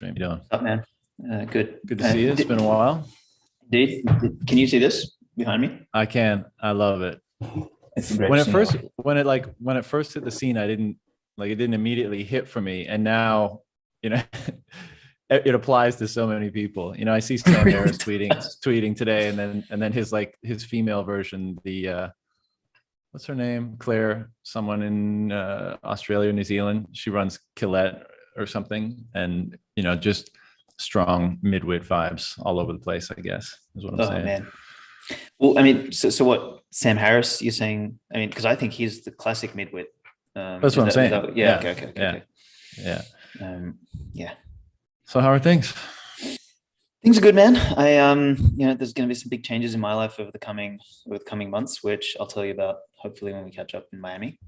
How you doing? What's up, man? Good. Good to see you. It's been a while. Can you see this behind me? I can. I love it. It's great When to it see you. first when it first hit the scene, I didn't like it didn't immediately hit for me. And now, you know, it applies to so many people. I see Sam Harris tweeting today, and then his female version, the what's her name? Claire, someone in Australia, New Zealand. She runs Killet or something, and just strong midwit vibes all over the place. I guess is what I'm Oh saying. man. Well, I mean, so what? Sam Harris? You're saying? I mean, because I think he's the classic midwit. That's what I'm Is saying. that? Yeah. Yeah, Okay. Okay. Okay. yeah, Okay. yeah. Yeah. So how are things? Things are good, man. There's going to be some big changes in my life over the coming months, which I'll tell you about hopefully when we catch up in Miami.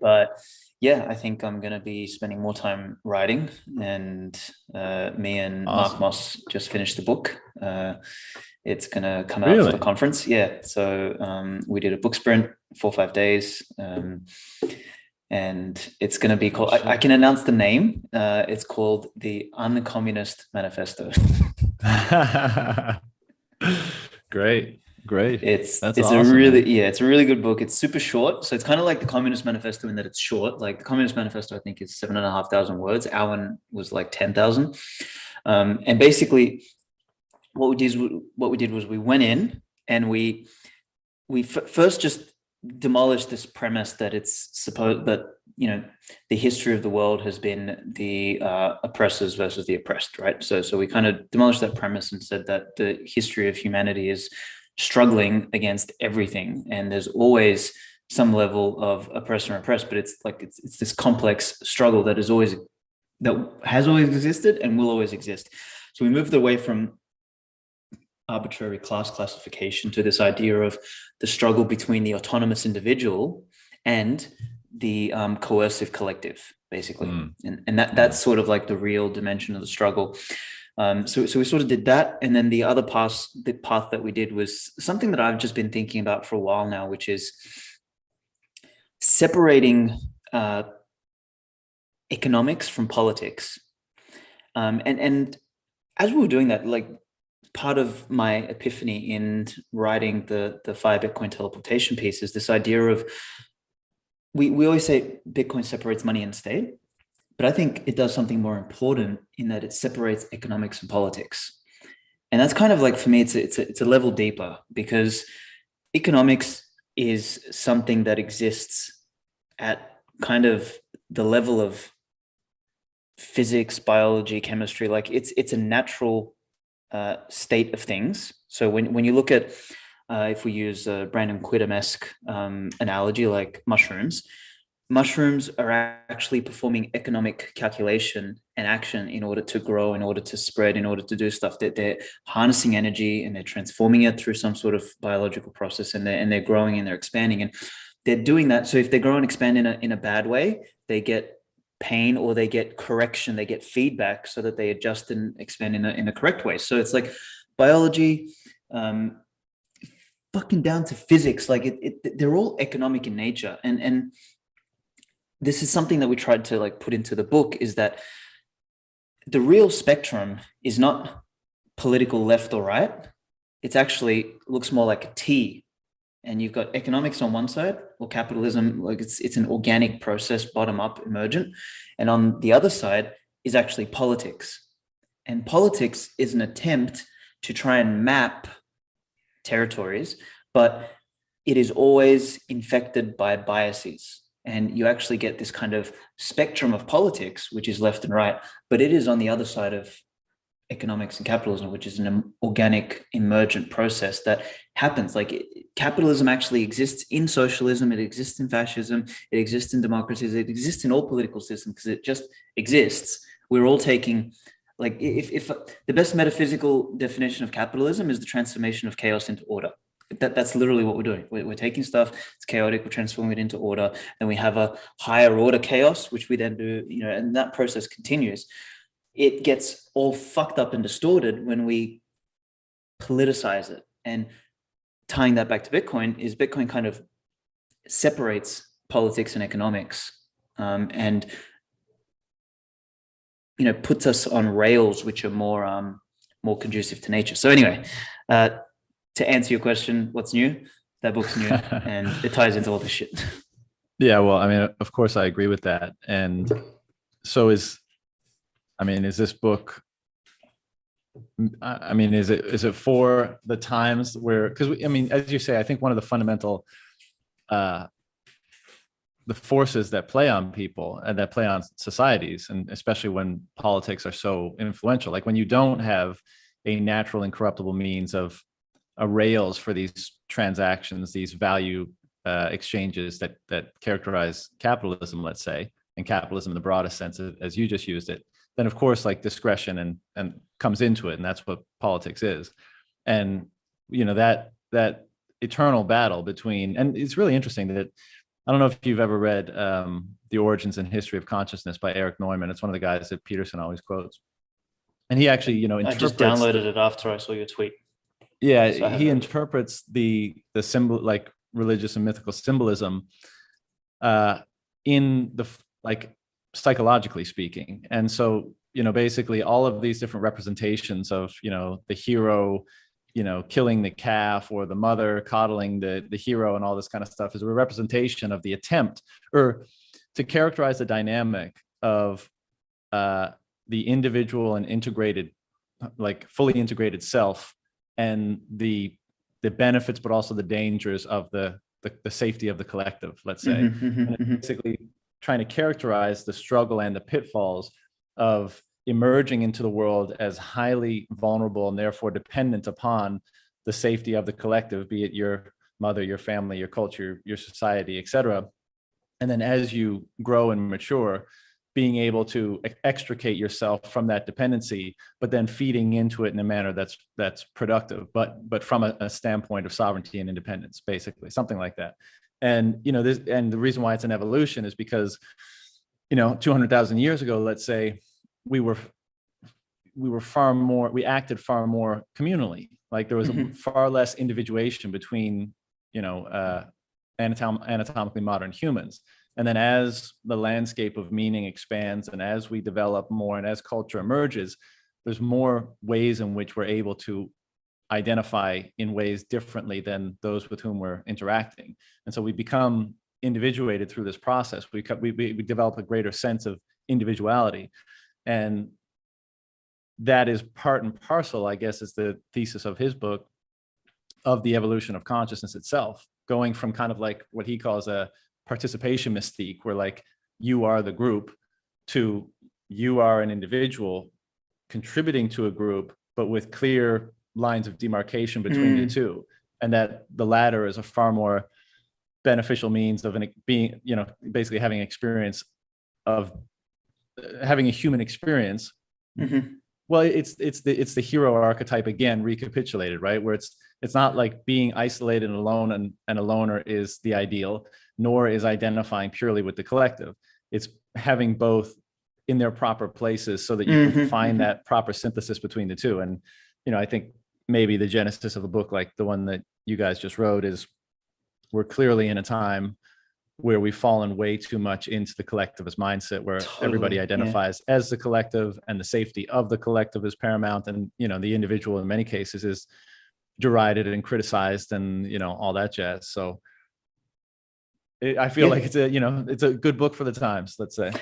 But yeah, I think I'm going to be spending more time writing, and me and Mark Awesome. Moss just finished the book. It's going to come out for the Really? conference. Yeah. So we did a book sprint, 4 or 5 days. And it's going to be Oh called, I shit. can announce the name. It's called the Uncommunist Manifesto. Great, great. It's That's it's a awesome, really man. yeah, it's a really good book. It's super short, so it's kind of like the Communist Manifesto in that it's short. Like the Communist Manifesto, I think is 7,500 words. Our one was like 10,000. And basically, what we did was we went in and we first just demolished this premise that it's supposed that the history of the world has been the oppressors versus the oppressed, right? So we kind of demolished that premise and said that the history of humanity is struggling against everything, and there's always some level of oppressor and oppressed, but it's this complex struggle that has always existed and will always exist. So we moved away from arbitrary class classification to this idea of the struggle between the autonomous individual and the coercive collective, basically. Mm, And that's mm. sort of like the real dimension of the struggle. So we sort of did that. And then the path that we did was something that I've just been thinking about for a while now, which is separating economics from politics. And as we were doing that, like part of my epiphany in writing the Fire Bitcoin Teleportation piece is this idea of we always say Bitcoin separates money and state, but I think it does something more important in that it separates economics and politics. And that's kind of like, for me, it's a level deeper, because economics is something that exists at kind of the level of physics, biology, chemistry. Like it's a natural state of things. So when you look at if we use a Brandon Quittem-esque analogy, like mushrooms are actually performing economic calculation and action in order to grow, in order to spread, in order to do stuff. That they're harnessing energy and they're transforming it through some sort of biological process, and they're growing and they're expanding, and they're doing that. So if they grow and expand in a bad way, they get pain, or they get correction, they get feedback so that they adjust and expand in a correct way. So it's like biology, fucking down to physics, like they're all economic in nature. And this is something that we tried to like put into the book, is that the real spectrum is not political left or right. It's actually looks more like a T, and you've got economics on one side, or capitalism, like it's an organic process, bottom up, emergent, and on the other side is actually politics. And politics is an attempt to try and map territories, but it is always infected by biases. And you actually get this kind of spectrum of politics, which is left and right, but it is on the other side of economics and capitalism, which is an organic emergent process that happens. Like capitalism actually exists in socialism, it exists in fascism, it exists in democracies, it exists in all political systems, because it just exists. We're all taking, like, if the best metaphysical definition of capitalism is the transformation of chaos into order. That's literally what we're doing. We're taking stuff, it's chaotic, we're transforming it into order, then we have a higher order chaos, which we then do, and that process continues. It gets all fucked up and distorted when we politicize it. And tying that back to Bitcoin, is Bitcoin kind of separates politics and economics, and puts us on rails which are more conducive to nature. So anyway, to answer your question, what's new? That book's new, and it ties into all this shit. Yeah, well, I mean, of course, I agree with that. And so is this book? I mean, is it for the times where? Because as you say, I think one of the fundamental, the forces that play on people and that play on societies, and especially when politics are so influential, like when you don't have a natural incorruptible means of rails for these transactions, these value exchanges that characterize capitalism, let's say, and capitalism in the broadest sense as you just used it, then of course like discretion and comes into it, and that's what politics is. And that eternal battle between, and it's really interesting that I don't know if you've ever read The Origins and History of Consciousness by Eric Neumann. It's one of the guys that Peterson always quotes, and he actually I just downloaded it after I saw your tweet. Yeah, so he interprets the symbol, like religious and mythical symbolism, in the like psychologically speaking. And so basically all of these different representations of the hero killing the calf, or the mother coddling the hero, and all this kind of stuff is a representation of the attempt, or to characterize the dynamic of the individual and integrated, like fully integrated self, and the benefits, but also the dangers of the safety of the collective, let's say. And basically trying to characterize the struggle and the pitfalls of emerging into the world as highly vulnerable and therefore dependent upon the safety of the collective, be it your mother, your family, your culture, your society, etc. And then as you grow and mature, being able to extricate yourself from that dependency, but then feeding into it in a manner that's productive, but from a standpoint of sovereignty and independence, basically, something like that. And and the reason why it's an evolution is because 200,000 years ago, let's say, we acted far more communally. Like there was far less individuation between anatomically modern humans. And then as the landscape of meaning expands, and as we develop more, and as culture emerges, there's more ways in which we're able to identify in ways differently than those with whom we're interacting. And so we become individuated through this process. We develop a greater sense of individuality. And that is part and parcel, I guess, is the thesis of his book, of the evolution of consciousness itself, going from kind of like what he calls a participation mystique, where like you are the group, to you are an individual contributing to a group, but with clear lines of demarcation between the two. And that the latter is a far more beneficial means of being, basically having experience of having a human experience. Well, it's the hero archetype again, recapitulated, right? Where it's not like being isolated and alone, and a loner is the ideal, nor is identifying purely with the collective. It's having both in their proper places so that you can find that proper synthesis between the two. And, I think maybe the genesis of a book like the one that you guys just wrote is we're clearly in a time where we've fallen way too much into the collectivist mindset, where everybody identifies as the collective, and the safety of the collective is paramount. And, the individual in many cases is derided and criticized, and, all that jazz. So I feel like it's a good book for the times, let's say.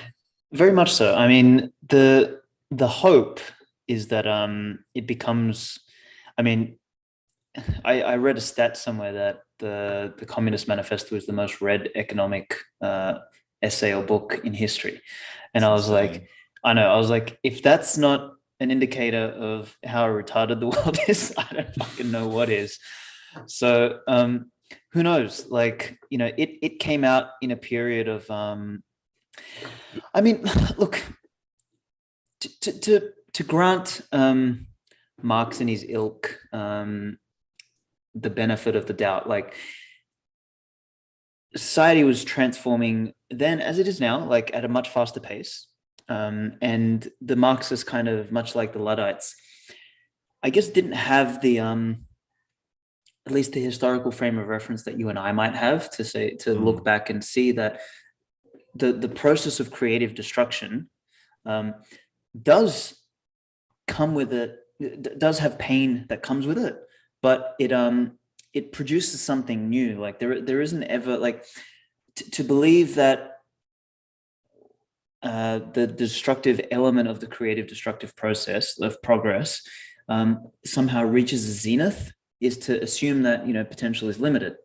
Very much so. I mean, the hope is that it becomes, I read a stat somewhere that the Communist Manifesto is the most read economic essay or book in history. And I was like, if that's not an indicator of how retarded the world is, I don't fucking know what is. So who knows? Like, it came out in a period of, look, to grant Marx and his ilk the benefit of the doubt, like society was transforming then as it is now, like at a much faster pace. And the Marxists, kind of much like the Luddites, I guess didn't have the at least the historical frame of reference that you and I might have to look back and see that the process of creative destruction does come with it does have pain that comes with it, but it produces something new. Like there isn't ever like to believe that the destructive element of the creative destructive process of progress somehow reaches a zenith is to assume that, you know, potential is limited,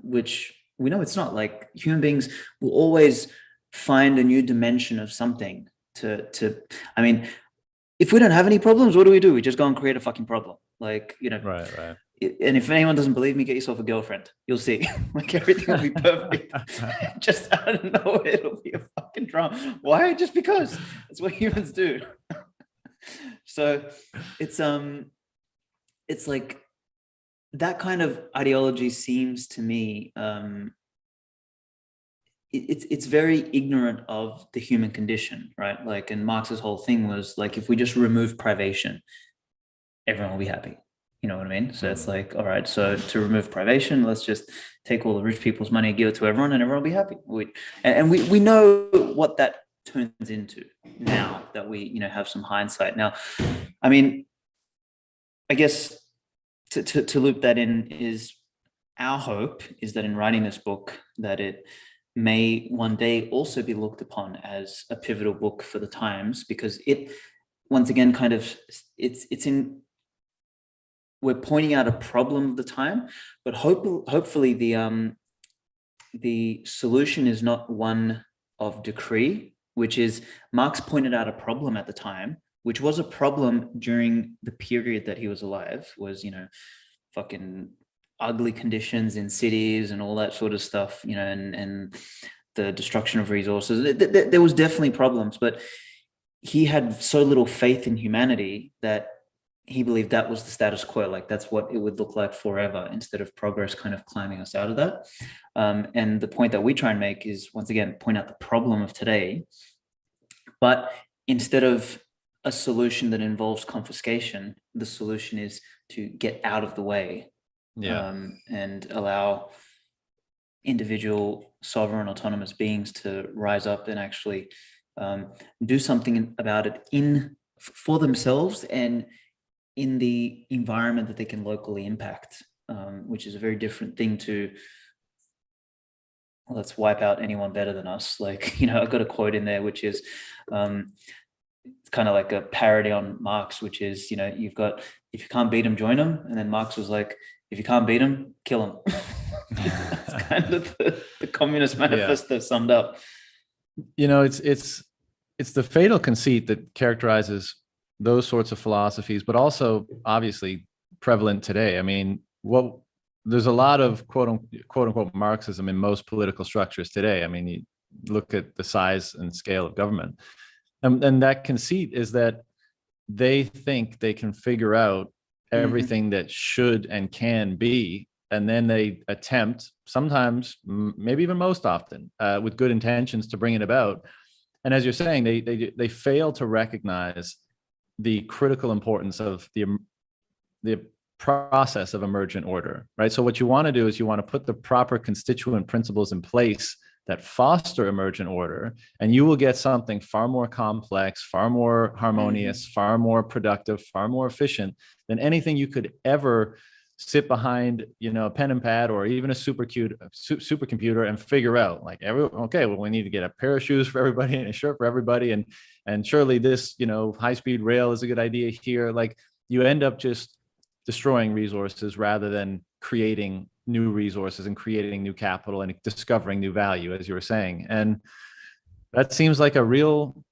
which we know it's not. Like human beings will always find a new dimension of something to I mean, if we don't have any problems, what do? We just go and create a fucking problem. Like, you know, Right. and if anyone doesn't believe me, get yourself a girlfriend. You'll see. Like everything will be perfect. Just out of nowhere, it'll be a fucking drama. Why? Just because it's what humans do. So it's like that kind of ideology seems to me it's very ignorant of the human condition, right? Like, and Marx's whole thing was like, if we just remove privation, everyone will be happy. You know what I mean? So it's like, all right, so to remove privation, let's just take all the rich people's money and give it to everyone and everyone will be happy. We know what that turns into now that we, you know, have some hindsight. Now, I mean, I guess to loop that in is our hope is that in writing this book, that it may one day also be looked upon as a pivotal book for the times, because it, once again, kind of, we're pointing out a problem of the time, but hopefully the solution is not one of decree, which is Marx pointed out a problem at the time, which was a problem during the period that he was alive, was, you know, fucking ugly conditions in cities and all that sort of stuff, you know, and the destruction of resources. There was definitely problems, but he had so little faith in humanity that he believed that was the status quo. Like that's what it would look like forever, instead of progress kind of climbing us out of that. And the point that we try and make is, once again, point out the problem of today, but instead of a solution that involves confiscation, the solution is to get out of the way. And allow individual sovereign autonomous beings to rise up and actually do something about it for themselves and in the environment that they can locally impact, which is a very different thing to, let's wipe out anyone better than us. Like, you know, I've got a quote in there, which is it's kind of like a parody on Marx, which is, you know, you've got, if you can't beat him, join him. And then Marx was like, if you can't beat him, kill him. That's kind of the Communist Manifesto summed up. You know, it's the fatal conceit that characterizes those sorts of philosophies, but also obviously prevalent today. I mean, there's a lot of quote unquote Marxism in most political structures today. I mean, you look at the size and scale of government, and that conceit is that they think they can figure out everything that should and can be, and then they attempt, sometimes, maybe even most often, with good intentions, to bring it about. And as you're saying, they fail to recognize the critical importance of the process of emergent order, right? So what you want to do is you want to put the proper constituent principles in place that foster emergent order, and you will get something far more complex, far more harmonious, far more productive, far more efficient than anything you could ever sit behind, you know, a pen and pad or even a supercomputer and figure out. Like, okay, well, we need to get a pair of shoes for everybody and a shirt for everybody, and surely this, you know, high-speed rail is a good idea here. Like, you end up just destroying resources rather than creating new resources and creating new capital and discovering new value, as you were saying. And that seems like a real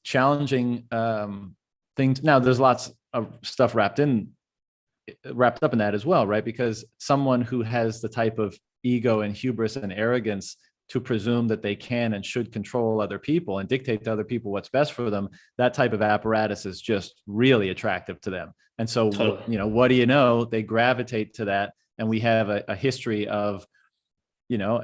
challenging thing. Now, there's lots of stuff wrapped up in that as well, right? Because someone who has the type of ego and hubris and arrogance to presume that they can and should control other people and dictate to other people what's best for them, that type of apparatus is just really attractive to them. And so, you know, what do you know? They gravitate to that. And we have a history of, you know,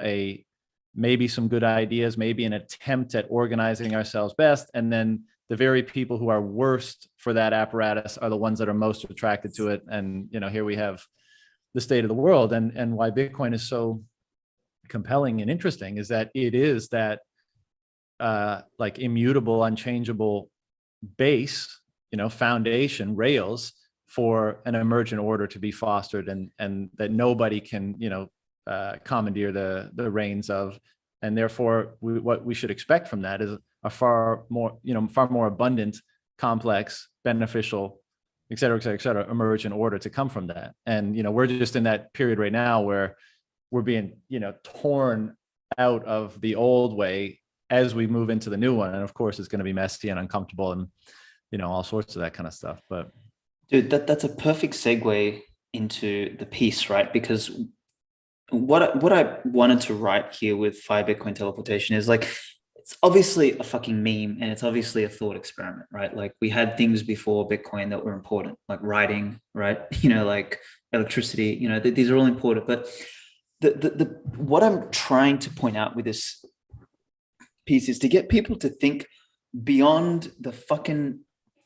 maybe some good ideas, maybe an attempt at organizing ourselves best. And then the very people who are worst for that apparatus are the ones that are most attracted to it. And, you know, here we have the state of the world. And why Bitcoin is so compelling and interesting is that it is that like immutable, unchangeable base, foundation, rails for an emergent order to be fostered, and that nobody can, commandeer the reins of. And therefore, what we should expect from that is a far more abundant, complex, beneficial, et cetera, emergent order to come from that. And, we're just in that period right now where we're being, torn out of the old way as we move into the new one. And of course, it's going to be messy and uncomfortable and, all sorts of that kind of stuff. But dude, that's a perfect segue into the piece, right? Because what I wanted to write here with Fire Bitcoin Teleportation is like, it's obviously a fucking meme and it's obviously a thought experiment, right? Like we had things before Bitcoin that were important, like writing, right? Like electricity, these are all important. But the what I'm trying to point out with this piece is to get people to think beyond the fucking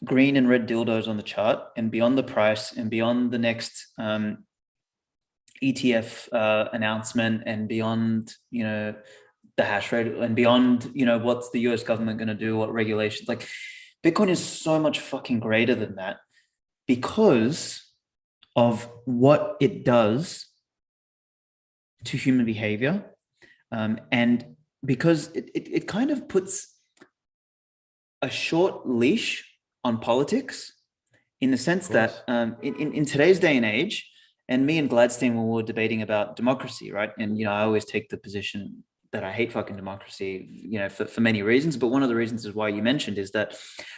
green and red dildos on the chart and beyond the price and beyond the next ETF announcement and beyond, the hash rate and beyond, what's the US government going to do, what regulations. Like Bitcoin is so much fucking greater than that because of what it does to human behavior. And because it kind of puts a short leash on politics in the sense that in today's day and age, and me and Gladstein, when we were debating about democracy, right? And, I always take the position that I hate fucking democracy, for many reasons. But one of the reasons is why you mentioned is that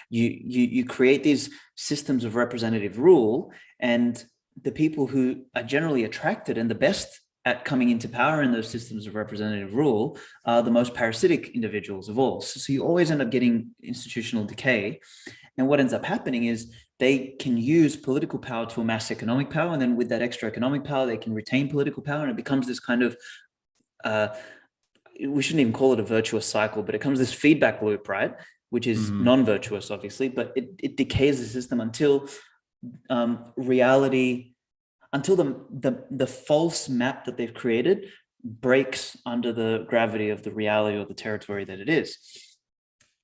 you create these systems of representative rule, and the people who are generally attracted and the best at coming into power in those systems of representative rule are the most parasitic individuals of all. So you always end up getting institutional decay. And what ends up happening is they can use political power to amass economic power. And then with that extra economic power, they can retain political power. And it becomes this kind of, we shouldn't even call it a virtuous cycle, but it becomes this feedback loop, right? Which is non-virtuous, obviously, but it decays the system until reality, until the false map that they've created breaks under the gravity of the reality or the territory that it is.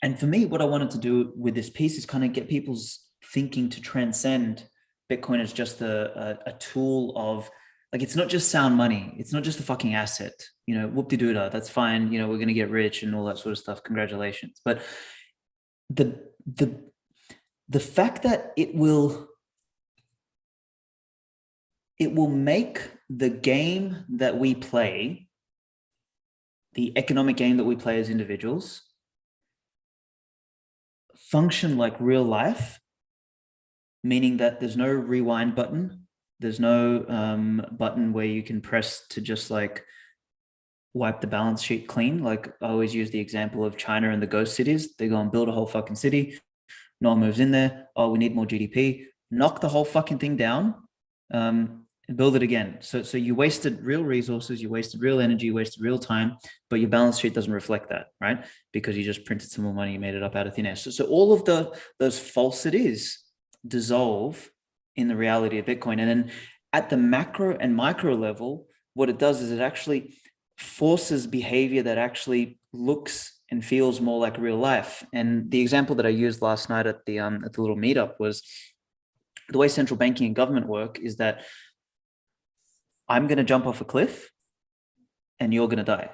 And for me, what I wanted to do with this piece is kind of get people's thinking to transcend Bitcoin as just a tool of, like, it's not just sound money. It's not just a fucking asset, whoop-de-doo-dah, that's fine. We're going to get rich and all that sort of stuff. Congratulations. But the fact that it will make the game that we play, the economic game that we play as individuals, function like real life, meaning that there's no rewind button. There's no button where you can press to just like wipe the balance sheet clean. Like I always use the example of China and the ghost cities. They go and build a whole fucking city. No one moves in there. Oh, we need more GDP. Knock the whole fucking thing down. And build it again. So you wasted real resources, you wasted real energy, you wasted real time, but your balance sheet doesn't reflect that, right? Because you just printed some more money, you made it up out of thin air. So all of those falsities dissolve in the reality of Bitcoin. And then at the macro and micro level, what it does is it actually forces behavior that actually looks and feels more like real life. And the example that I used last night at the little meetup was the way central banking and government work is that I'm going to jump off a cliff and you're going to die.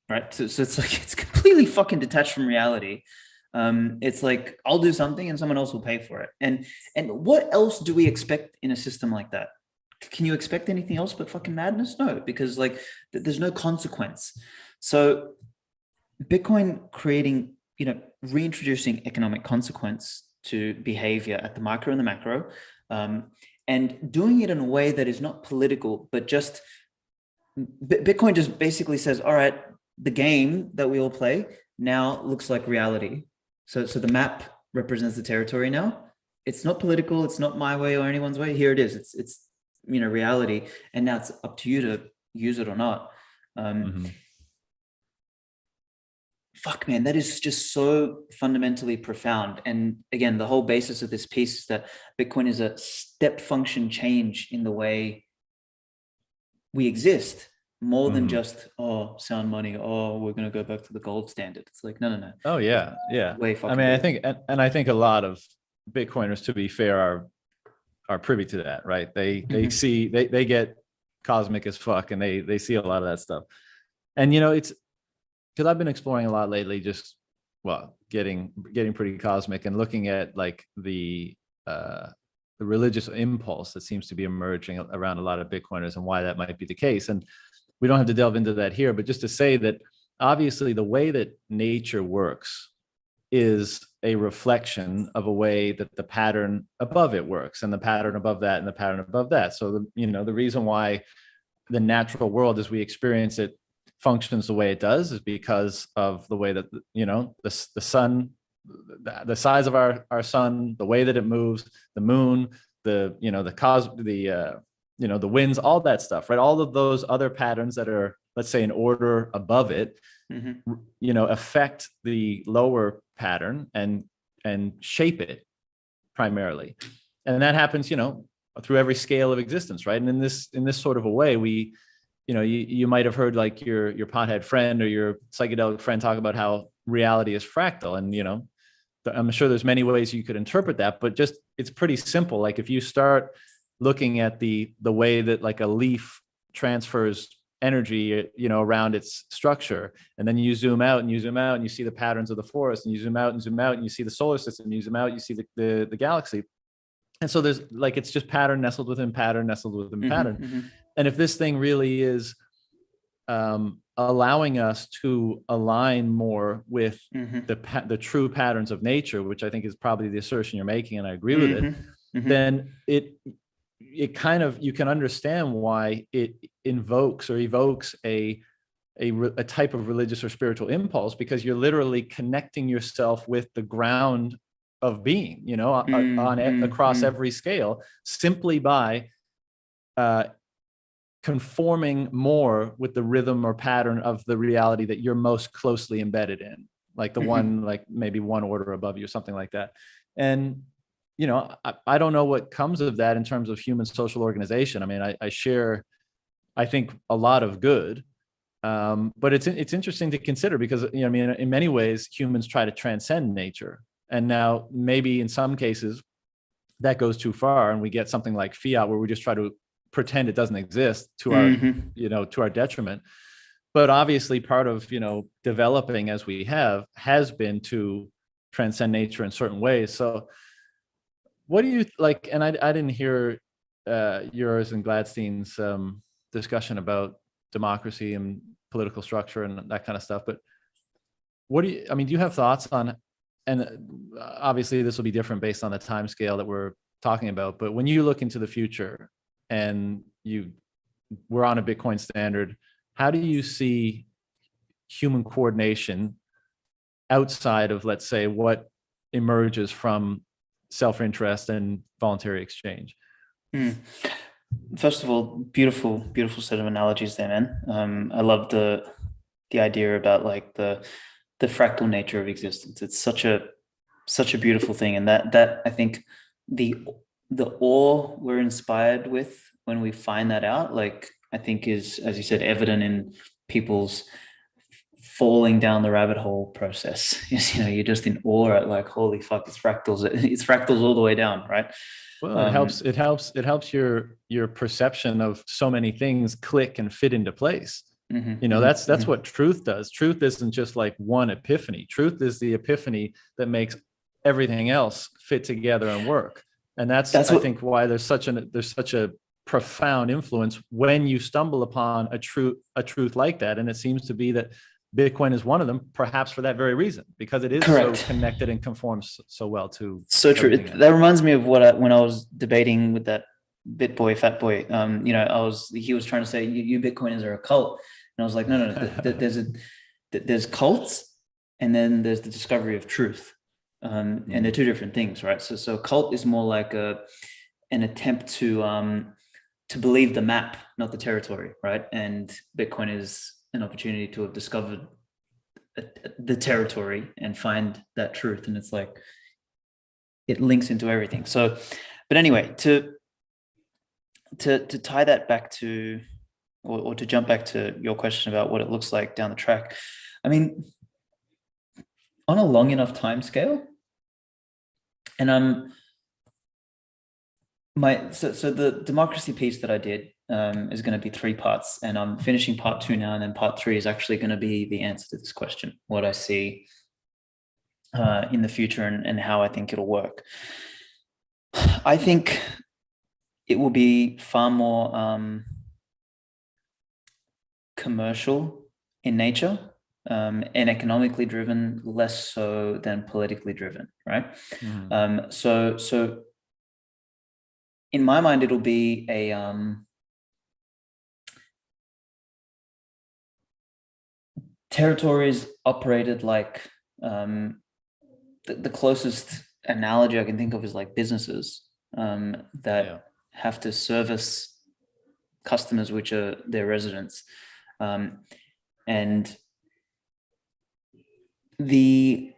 Right. So it's like, it's completely fucking detached from reality. It's like, I'll do something and someone else will pay for it. And what else do we expect in a system like that? Can you expect anything else but fucking madness? No, because like there's no consequence. So Bitcoin creating, reintroducing economic consequence to behavior at the micro and the macro, and doing it in a way that is not political, but just Bitcoin just basically says, all right, the game that we all play now looks like reality. So the map represents the territory now. It's not political. It's not my way or anyone's way. Here it is. It's reality. And now it's up to you to use it or not. Fuck, man, that is just so fundamentally profound. And again, the whole basis of this piece is that Bitcoin is a step function change in the way we exist. more than just, oh, sound money, oh, we're going to go back to the gold standard. It's like, no. Oh yeah, yeah. Way I fucking mean, I bigger. think, and I think a lot of Bitcoiners, to be fair, are privy to that, right? They see, they get cosmic as fuck, and they see a lot of that stuff. And it's because I've been exploring a lot lately, just getting pretty cosmic and looking at like the religious impulse that seems to be emerging around a lot of Bitcoiners and why that might be the case. And we don't have to delve into that here, but just to say that obviously the way that nature works is a reflection of a way that the pattern above it works, and the pattern above that, and the pattern above that. So the reason why the natural world as we experience it functions the way it does is because of the way that the sun, the size of our sun, the way that it moves, the moon, the winds, all that stuff, right? All of those other patterns that are, let's say, in order above it, affect the lower pattern and shape it primarily. And that happens, through every scale of existence, right? And in this sort of a way, we, you might have heard like your pothead friend or your psychedelic friend talk about how reality is fractal. And, I'm sure there's many ways you could interpret that, but just, it's pretty simple. Like if you start looking at the way that like a leaf transfers energy, around its structure, and then you zoom out and you zoom out and you see the patterns of the forest, and you zoom out and you see the solar system, and you zoom out, you see the galaxy. And so there's like, it's just pattern nestled within pattern, nestled within pattern. And if this thing really is allowing us to align more with the true patterns of nature, which I think is probably the assertion you're making, and I agree with it, then it kind of, you can understand why it invokes or evokes a type of religious or spiritual impulse, because you're literally connecting yourself with the ground of being, across every scale, simply by conforming more with the rhythm or pattern of the reality that you're most closely embedded in, like the one, like maybe one order above you or something like that. And I don't know what comes of that in terms of human social organization. I mean, I share, I think, a lot of good, but it's interesting to consider because, I mean, in many ways, humans try to transcend nature. And now maybe in some cases that goes too far, and we get something like fiat, where we just try to pretend it doesn't exist to our, to our detriment. But obviously part of, developing as we has been to transcend nature in certain ways. So what do you like? And I didn't hear yours and Gladstein's discussion about democracy and political structure and that kind of stuff. But do you have thoughts on, and obviously this will be different based on the time scale that we're talking about, but when you look into the future and we're on a Bitcoin standard, how do you see human coordination outside of, let's say, what emerges from self-interest and voluntary exchange? First of all, beautiful set of analogies there, man. I love the idea about like the fractal nature of existence. It's such a beautiful thing, and that I think the awe we're inspired with when we find that out, like, I think is, as you said, evident in people's falling down the rabbit hole process. You're just in awe at like, holy fuck, it's fractals all the way down, right? Well, it helps your perception of so many things click and fit into place. That's what truth does. Truth isn't just like one epiphany. Truth is the epiphany that makes everything else fit together and work. And that's I think why there's such a profound influence when you stumble upon a truth like that. And it seems to be that Bitcoin is one of them, perhaps for that very reason, because it is correct. So connected and conforms so well to. So true. That reminds me of when I was debating with that fat boy. He was trying to say you Bitcoiners are a cult, and I was like, no. There's cults, and then there's the discovery of truth, and they're two different things, right? So cult is more like an attempt to believe the map, not the territory, right? And Bitcoin is an opportunity to have discovered the territory and find that truth. And it's like, it links into everything. So, but anyway, to tie that back to or to jump back to your question about what it looks like down the track, I mean, on a long enough time scale, and so the democracy piece that I did is going to be 3 parts, and I'm finishing part 2 now, and then part 3 is actually going to be the answer to this question, what I see in the future and how I think it'll work. I think it will be far more commercial in nature and economically driven, less so than politically driven, right? Mm-hmm. So in my mind, it'll be a territories operated like the closest analogy I can think of is like businesses that have to service customers, which are their residents, and the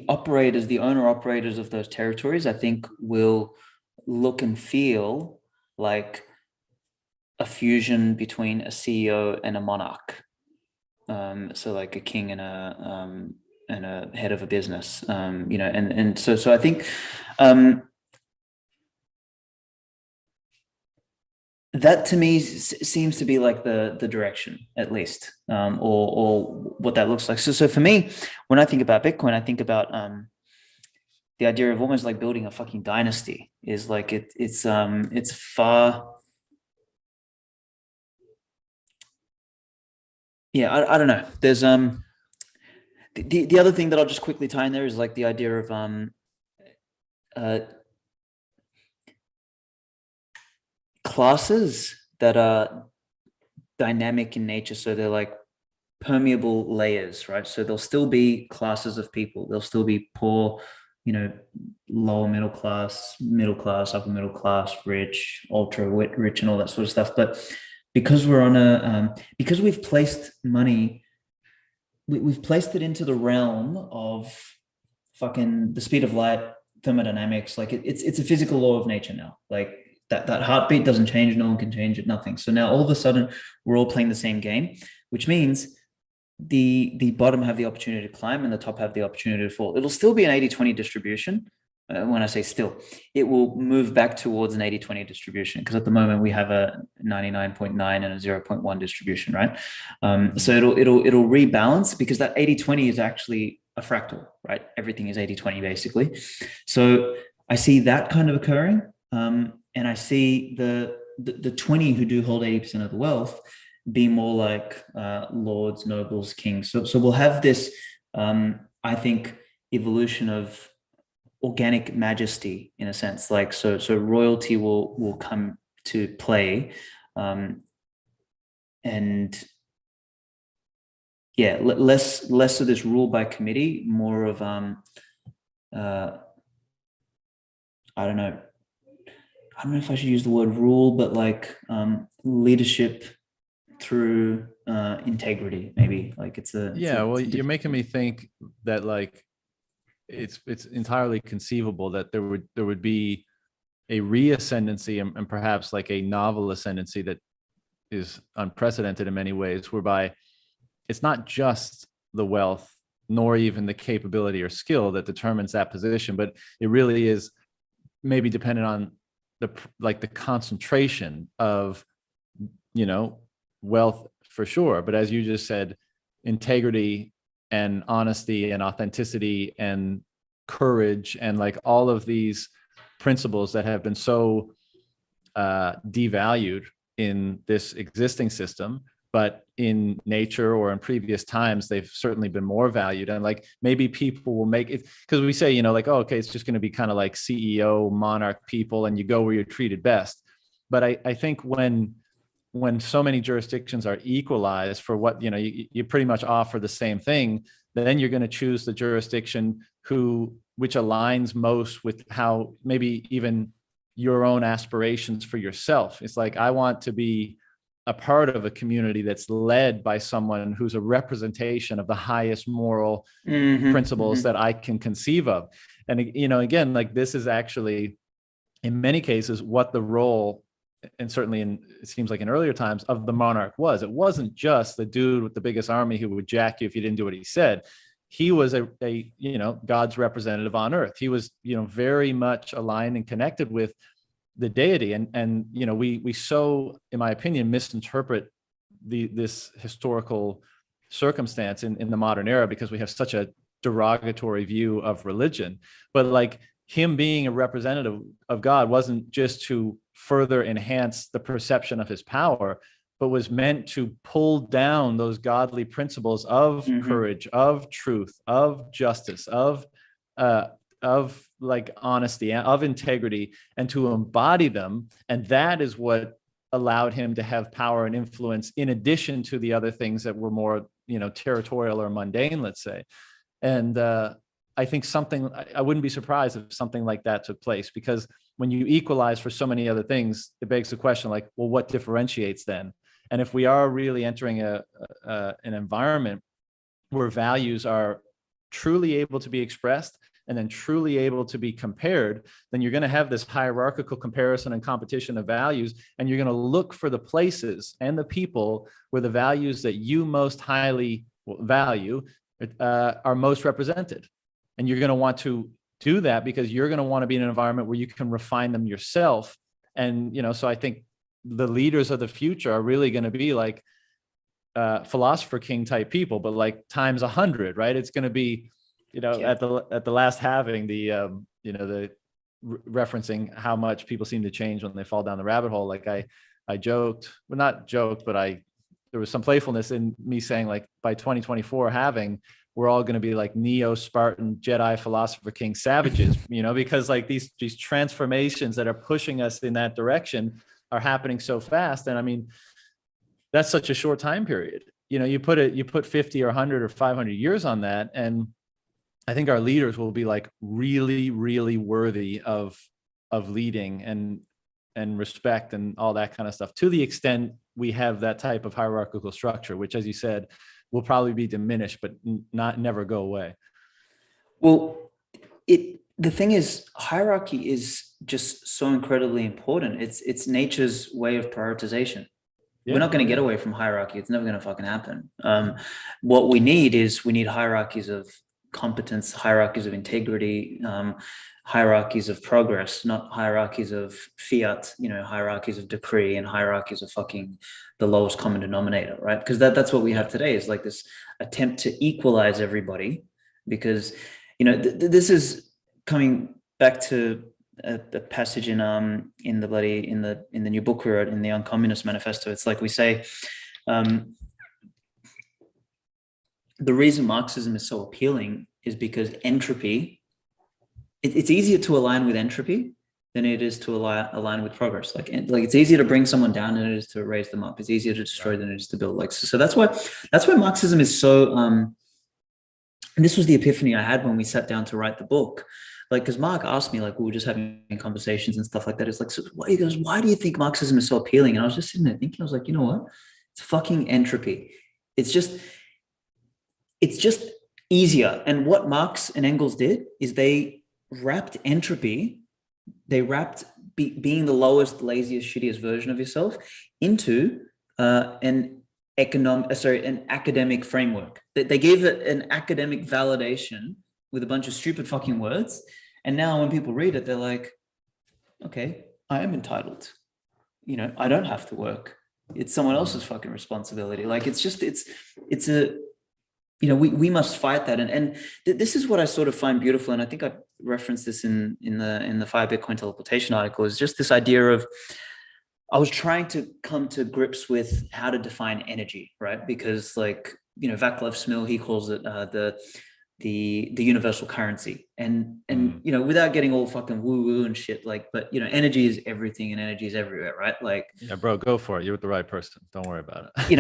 operators, the owner operators of those territories, I think will look and feel like a fusion between a CEO and a monarch. So like a king and a head of a business, and so I think that to me seems to be like the direction, at least, or what that looks like. So for me, when I think about Bitcoin, I think about the idea of almost like building a fucking dynasty. Is like it's far. Yeah, I don't know. There's the other thing that I'll just quickly tie in there is like the idea of classes that are dynamic in nature. So they're like permeable layers, right? So there'll still be classes of people. There'll still be poor, lower middle class, upper middle class, rich, ultra rich, and all that sort of stuff. But because we're on because we've placed money, we've placed it into the realm of fucking the speed of light, thermodynamics. Like it's a physical law of nature now. Like that heartbeat doesn't change. No one can change it. Nothing. So now all of a sudden we're all playing the same game, which means the bottom have the opportunity to climb and the top have the opportunity to fall. It'll still be an 80-20 distribution. When I say still, it will move back towards an 80-20 distribution, because at the moment we have a 99.9 and a 0.1 distribution, right? So it'll rebalance, because that 80-20 is actually a fractal, right? Everything is 80-20 basically. So I see that kind of occurring, and I see the 20 who do hold 80% of the wealth be more like lords, nobles, kings. So we'll have this, I think, evolution of organic majesty, in a sense. Like so royalty will come to play, and less of this rule by committee, more of I don't know if I should use the word rule, but like leadership through integrity, maybe. Like you're making me think that like it's entirely conceivable that there would be a reascendancy and perhaps like a novel ascendancy that is unprecedented in many ways, whereby it's not just the wealth nor even the capability or skill that determines that position, but it really is maybe dependent on the concentration of wealth, for sure. But as you just said, integrity and honesty and authenticity and courage and like all of these principles that have been so devalued in this existing system, but in nature or in previous times, they've certainly been more valued. And like maybe people will make it, because we say, like, oh, okay, it's just going to be kind of like CEO, monarch people, and you go where you're treated best. But I think when so many jurisdictions are equalized for what, you pretty much offer the same thing, then you're going to choose the jurisdiction which aligns most with how maybe even your own aspirations for yourself. It's like, I want to be a part of a community that's led by someone who's a representation of the highest moral principles that I can conceive of. And, again, like this is actually, in many cases, what the role and certainly it seems like in earlier times of the monarch was. It wasn't just the dude with the biggest army who would jack you if you didn't do what he said. He was a God's representative on earth. He was, very much aligned and connected with the deity. And we so, in my opinion, misinterpret this historical circumstance in the modern era because we have such a derogatory view of religion. But like him being a representative of God wasn't just to further enhance the perception of his power, but was meant to pull down those godly principles of courage, of truth, of justice, of like honesty, of integrity, and to embody them. And that is what allowed him to have power and influence in addition to the other things that were more, territorial or mundane, let's say. And I think I wouldn't be surprised if something like that took place, because when you equalize for so many other things, it begs the question, like, well, what differentiates then? And if we are really entering an environment where values are truly able to be expressed and then truly able to be compared, then you're going to have this hierarchical comparison and competition of values, and you're going to look for the places and the people where the values that you most highly value are most represented. And you're going to want to do that because you're going to want to be in an environment where you can refine them yourself. And, so I think the leaders of the future are really going to be like philosopher king type people, but like times 100, right? It's going to be, at the last halving, the referencing how much people seem to change when they fall down the rabbit hole. Like I joked, well, not joked, but there was some playfulness in me saying, like, by 2024 halving, we're all going to be like Neo-Spartan Jedi philosopher king savages, because like these transformations that are pushing us in that direction are happening so fast. And I mean, that's such a short time period. You put 50 or 100 or 500 years on that. And I think our leaders will be like really, really worthy of leading and respect and all that kind of stuff, to the extent we have that type of hierarchical structure, which, as you said, will probably be diminished, but never go away. Well, the thing is, hierarchy is just so incredibly important. It's nature's way of prioritization. Yeah. We're not going to get away from hierarchy. It's never going to fucking happen. What we need hierarchies of competence, hierarchies of integrity, hierarchies of progress, not hierarchies of fiat, hierarchies of decree and hierarchies of fucking the lowest common denominator, right? Because that's what we have today, is like this attempt to equalize everybody, because, this is coming back to a passage in the new book we wrote, in the Uncommunist Manifesto. It's like we say, the reason Marxism is so appealing is because entropy, it's easier to align with entropy than it is to align with progress. Like it's easier to bring someone down than it is to raise them up. It's easier to destroy than it is to build. Like, so that's why Marxism is so, and this was the epiphany I had when we sat down to write the book. Like, because Mark asked me, like, we were just having conversations and stuff like that. It's like, so he goes, why do you think Marxism is so appealing? And I was just sitting there thinking, I was like, you know what? It's fucking entropy. It's just easier. And what Marx and Engels did is they wrapped entropy, being the lowest, laziest, shittiest version of yourself into an academic framework. They gave it an academic validation with a bunch of stupid fucking words. And now when people read it, they're like, okay, I am entitled. I don't have to work. It's someone else's fucking responsibility. Like, we must fight that. And this is what I sort of find beautiful. And I think I referenced this in the 5 Bitcoin teleportation article, is just this idea of, I was trying to come to grips with how to define energy, right? Because like, Vaclav Smil, he calls it the universal currency. And without getting all fucking woo-woo and shit, like, but energy is everything and energy is everywhere, right? Like, yeah, bro, go for it. You're with the right person. Don't worry about it.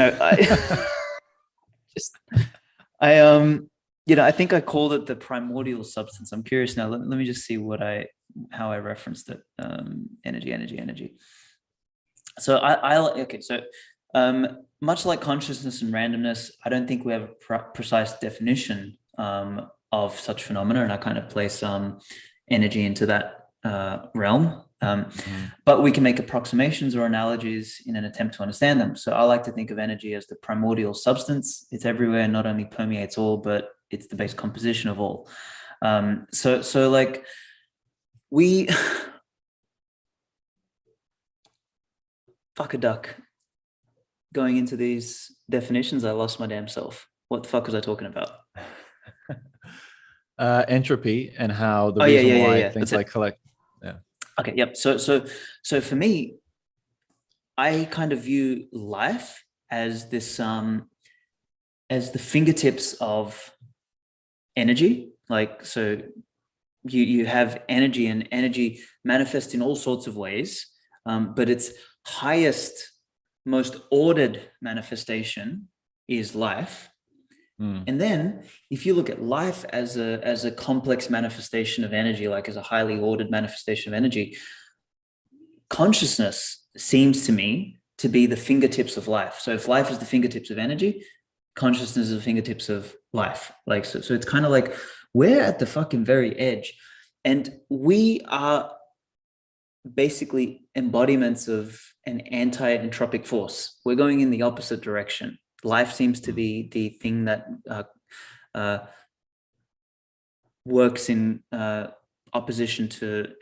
I think I called it the primordial substance. I'm curious now. Let me just see how I referenced it. Energy. So much like consciousness and randomness, I don't think we have a precise definition of such phenomena, and I kind of place energy into that realm. But we can make approximations or analogies in an attempt to understand them. So I like to think of energy as the primordial substance. It's everywhere, not only permeates all, but it's the base composition of all. So like we fuck a duck. Going into these definitions, I lost my damn self. What the fuck was I talking about? Entropy and how the reason why things like collect. Yeah. Okay. Yep. So for me, I kind of view life as this, as the fingertips of energy. Like, so you have energy, and energy manifests in all sorts of ways, but its highest, most ordered manifestation is life. And then if you look at life as a complex manifestation of energy, like as a highly ordered manifestation of energy, consciousness seems to me to be the fingertips of life. So if life is the fingertips of energy, consciousness is the fingertips of life. Like, so it's kind of like we're at the fucking very edge, and we are basically embodiments of an anti-entropic force. We're going in the opposite direction. Life seems to be the thing that works in opposition to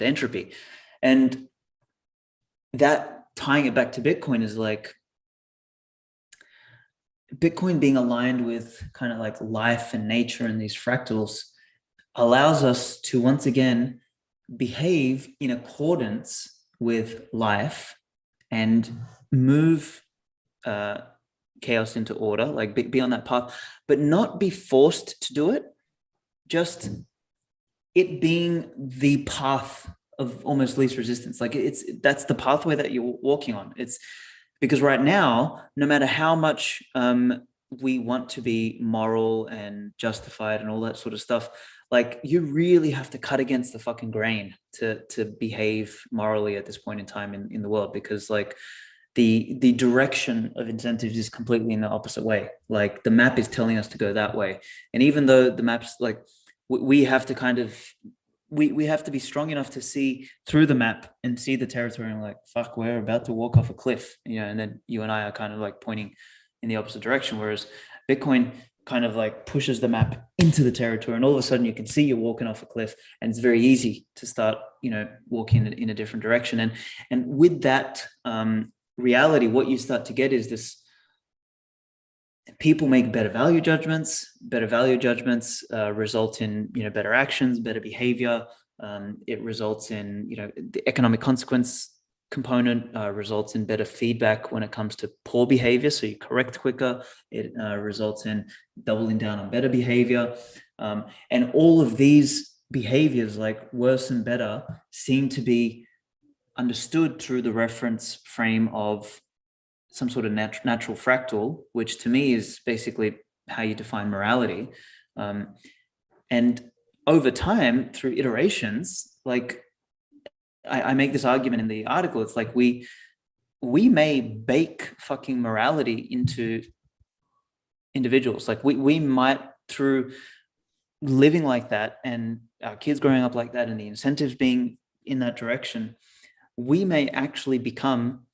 entropy, and that, tying it back to Bitcoin, is like Bitcoin being aligned with kind of like life and nature and these fractals allows us to once again behave in accordance with life and move chaos into order, like be on that path, but not be forced to do it. Just it being the path of almost least resistance. Like that's the pathway that you're walking on. It's because right now, no matter how much we want to be moral and justified and all that sort of stuff, like you really have to cut against the fucking grain to behave morally at this point in time in the world, because like the direction of incentives is completely in the opposite way. Like the map is telling us to go that way. And even though the map's like, we have to kind of, we have to be strong enough to see through the map and see the territory and like, fuck, we're about to walk off a cliff, you know, and then you and I are kind of like pointing in the opposite direction. Whereas Bitcoin kind of like pushes the map into the territory, and all of a sudden you can see you're walking off a cliff, and it's very easy to start, you know, walking in a different direction. And with that, reality, what you start to get is this: people make better value judgments. Better value judgments result in, you know, better actions, better behavior. It results in, you know, the economic consequence component results in better feedback when it comes to poor behavior, so you correct quicker. It results in doubling down on better behavior, and all of these behaviors, like worse and better, seem to be understood through the reference frame of some sort of natural fractal, which to me is basically how you define morality. And over time, through iterations, like I make this argument in the article, it's like we may bake fucking morality into individuals. Like we might, through living like that and our kids growing up like that and the incentives being in that direction, we may actually become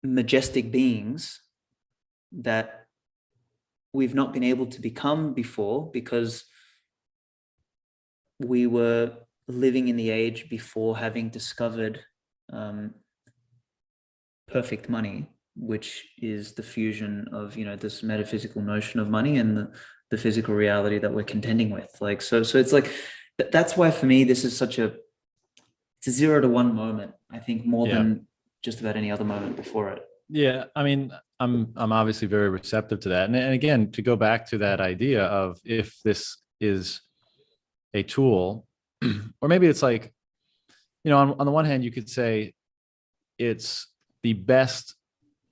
majestic beings that we've not been able to become before, because we were living in the age before having discovered perfect money, which is the fusion of, you know, this metaphysical notion of money and the physical reality that we're contending with. Like, so it's like, that's why for me, this is such it's a 0 to 1 moment, I think, more than just about any other moment before it. Yeah. I mean, I'm obviously very receptive to that. And again, to go back to that idea of if this is a tool, or maybe it's like, you know, on the one hand, you could say it's the best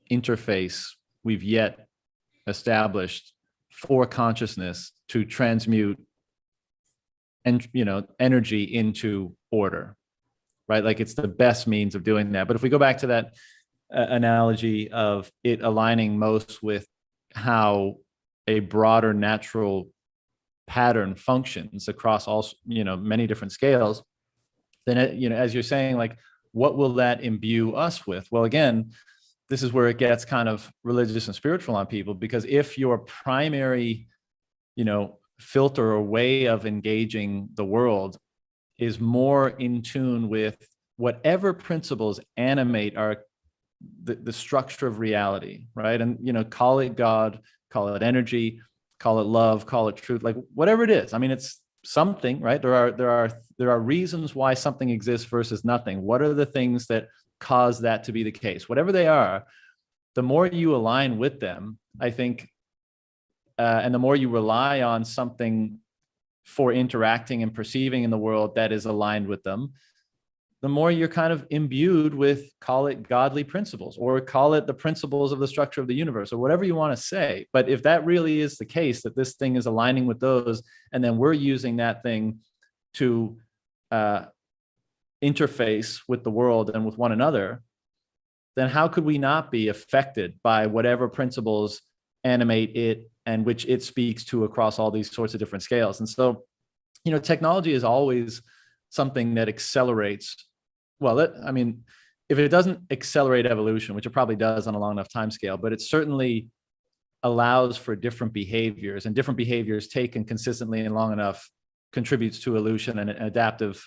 interface we've yet established for consciousness to transmute and, you know, energy into order, right? Like it's the best means of doing that. But if we go back to that analogy of it aligning most with how a broader natural pattern functions across all, you know, many different scales, then as you're saying, like, what will that imbue us with? Well, again, this is where it gets kind of religious and spiritual on people, because if your primary, filter or way of engaging the world is more in tune with whatever principles animate the structure of reality, right? And call it God, call it energy, call it love, call it truth, like whatever it is. I mean, it's something, right? There are reasons why something exists versus nothing. What are the things that cause that to be the case? Whatever they are, the more you align with them, I think, and the more you rely on something for interacting and perceiving in the world that is aligned with them, the more you're kind of imbued with, call it godly principles, or call it the principles of the structure of the universe, or whatever you want to say. But if that really is the case, that this thing is aligning with those, and then we're using that thing to interface with the world and with one another, then how could we not be affected by whatever principles animate it and which it speaks to across all these sorts of different scales? And so, technology is always something that accelerates. Well, if it doesn't accelerate evolution, which it probably does on a long enough time scale, but it certainly allows for different behaviors, and different behaviors taken consistently and long enough contributes to evolution and adaptive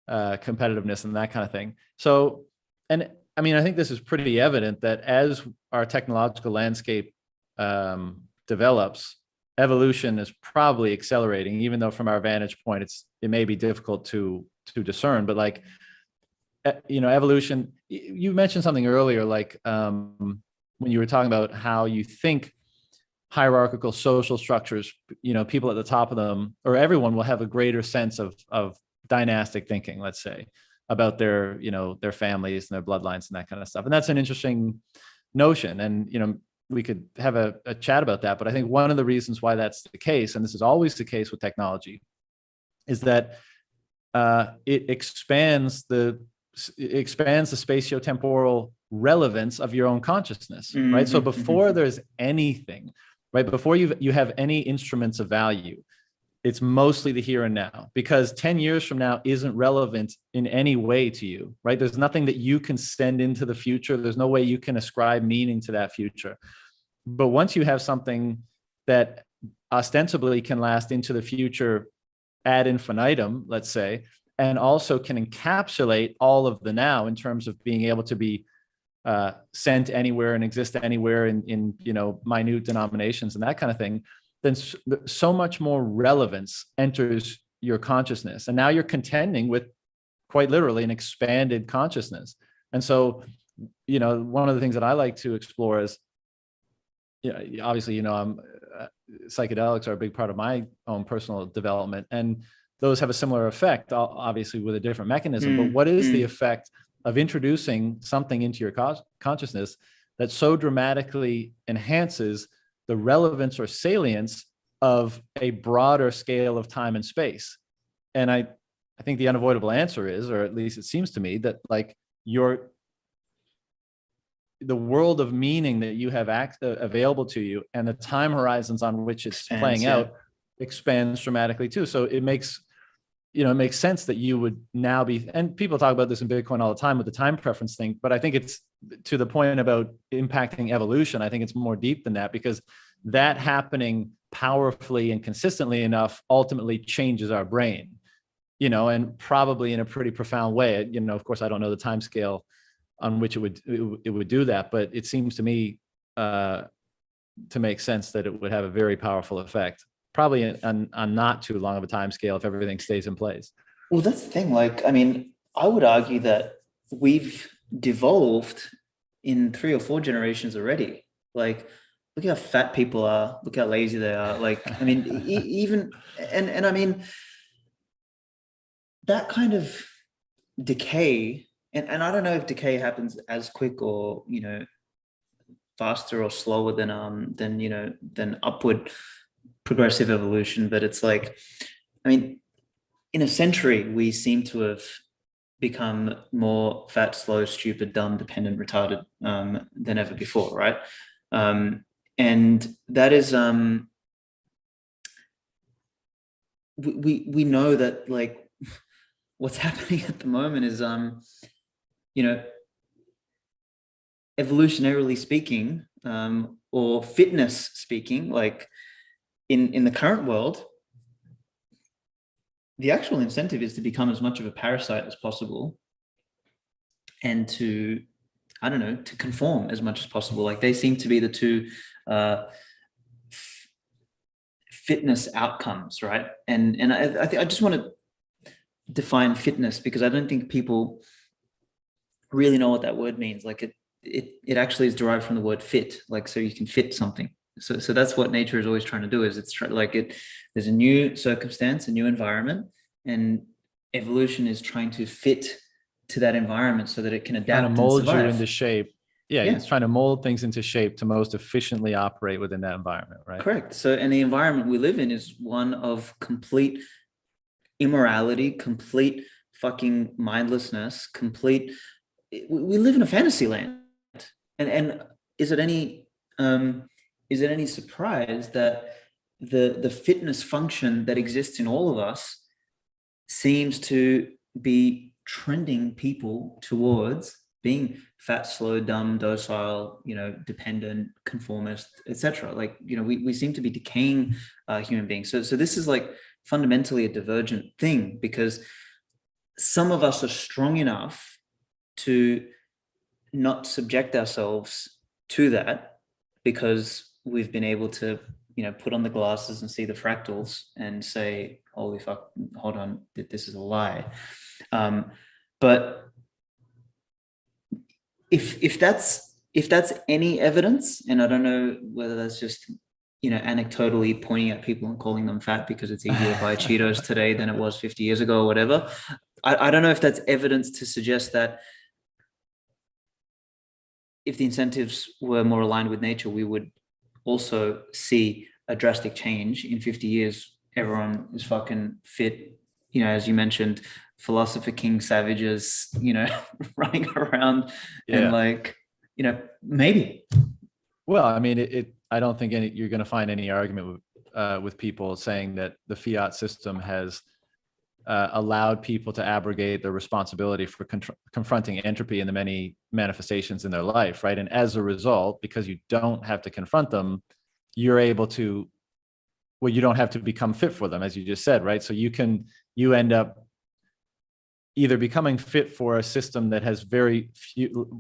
competitiveness and that kind of thing. So, and I think this is pretty evident that as our technological landscape develops, evolution is probably accelerating, even though from our vantage point, it may be difficult to discern. But like, evolution, you mentioned something earlier, like when you were talking about how you think hierarchical social structures, people at the top of them, or everyone, will have a greater sense of dynastic thinking, let's say, about their families and their bloodlines and that kind of stuff. And that's an interesting notion. And, we could have a chat about that. But I think one of the reasons why that's the case, and this is always the case with technology, is that it expands the spatiotemporal relevance of your own consciousness, right? So before there's anything, right, before you have any instruments of value, it's mostly the here and now, because 10 years from now isn't relevant in any way to you, right? There's nothing that you can send into the future. There's no way you can ascribe meaning to that future. But once you have something that ostensibly can last into the future ad infinitum, let's say, and also can encapsulate all of the now in terms of being able to be sent anywhere and exist anywhere in minute denominations and that kind of thing, then so much more relevance enters your consciousness. And now you're contending with, quite literally, an expanded consciousness. And so, one of the things that I like to explore is, obviously, psychedelics are a big part of my own personal development. And those have a similar effect, obviously with a different mechanism. But what is the effect of introducing something into your consciousness that so dramatically enhances the relevance or salience of a broader scale of time and space? And I think the unavoidable answer is, or at least it seems to me, that like the world of meaning that you have available to you and the time horizons on which it's playing out expands dramatically too. So it makes sense that you would now be, and people talk about this in Bitcoin all the time with the time preference thing, but I think it's to the point about impacting evolution. I think it's more deep than that, because that happening powerfully and consistently enough ultimately changes our brain, and probably in a pretty profound way. Of course, I don't know the time scale on which it would do that, but it seems to me to make sense that it would have a very powerful effect, probably on not too long of a time scale if everything stays in place. Well, that's the thing. Like, I would argue that we've devolved in 3 or 4 generations already. Like, look how fat people are. Look how lazy they are. Like, even, and that kind of decay, and I don't know if decay happens as quick or, faster or slower than upward progressive evolution. But it's like, in a century, we seem to have become more fat, slow, stupid, dumb, dependent, retarded than ever before, right? And that is, we know that, like, what's happening at the moment is, you know, evolutionarily speaking, or fitness speaking, like in the current world, the actual incentive is to become as much of a parasite as possible, and to, I don't know, to conform as much as possible. Like they seem to be the two fitness outcomes, right? And I think I just want to define fitness, because I don't think people really know what that word means. Like it actually is derived from the word fit, like so you can fit something. So that's what nature is always trying to do, is there's a new circumstance, a new environment, and evolution is trying to fit to that environment so that it can adapt Trying to mold and you survive. into shape. Yeah, it's trying to mold things into shape to most efficiently operate within that environment, right? Correct. So, and the environment we live in is one of complete immorality, complete fucking mindlessness, we live in a fantasy land. And is it any surprise that the fitness function that exists in all of us seems to be trending people towards being fat, slow, dumb, docile, dependent, conformist, etc. Like, we seem to be decaying human beings. So this is like fundamentally a divergent thing, because some of us are strong enough to not subject ourselves to that, because we've been able to, put on the glasses and see the fractals and say, holy fuck, hold on, this is a lie. But if that's any evidence, and I don't know whether that's just, anecdotally pointing at people and calling them fat because it's easier to buy Cheetos today than it was 50 years ago or whatever. I don't know if that's evidence to suggest that if the incentives were more aligned with nature, we would also see a drastic change. In 50 years, everyone is fucking fit, as you mentioned, philosopher king savages, running around and maybe. Well, I mean, I don't think you're going to find any argument with people saying that the fiat system has allowed people to abrogate their responsibility for confronting entropy in the many manifestations in their life, right? And as a result, because you don't have to confront them, you're able to, you don't have to become fit for them, as you just said, right? So you end up either becoming fit for a system that has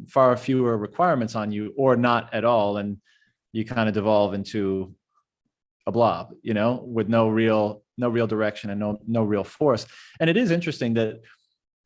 far fewer requirements on you, or not at all, and you kind of devolve into a blob, with no real direction and no real force. And it is interesting that,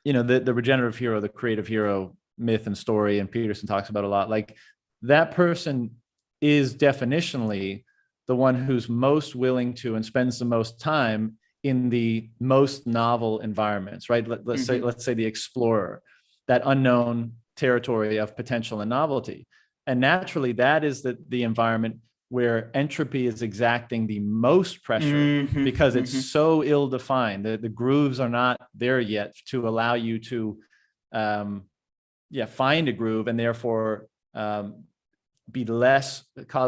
the regenerative hero, the creative hero myth and story, and Peterson talks about a lot, like that person is definitionally the one who's most willing to and spends the most time in the most novel environments, right? Let's say the explorer, that unknown territory of potential and novelty. And naturally, that is the environment where entropy is exacting the most pressure, because it's so ill-defined. The grooves are not there yet to allow you to find a groove, and therefore cause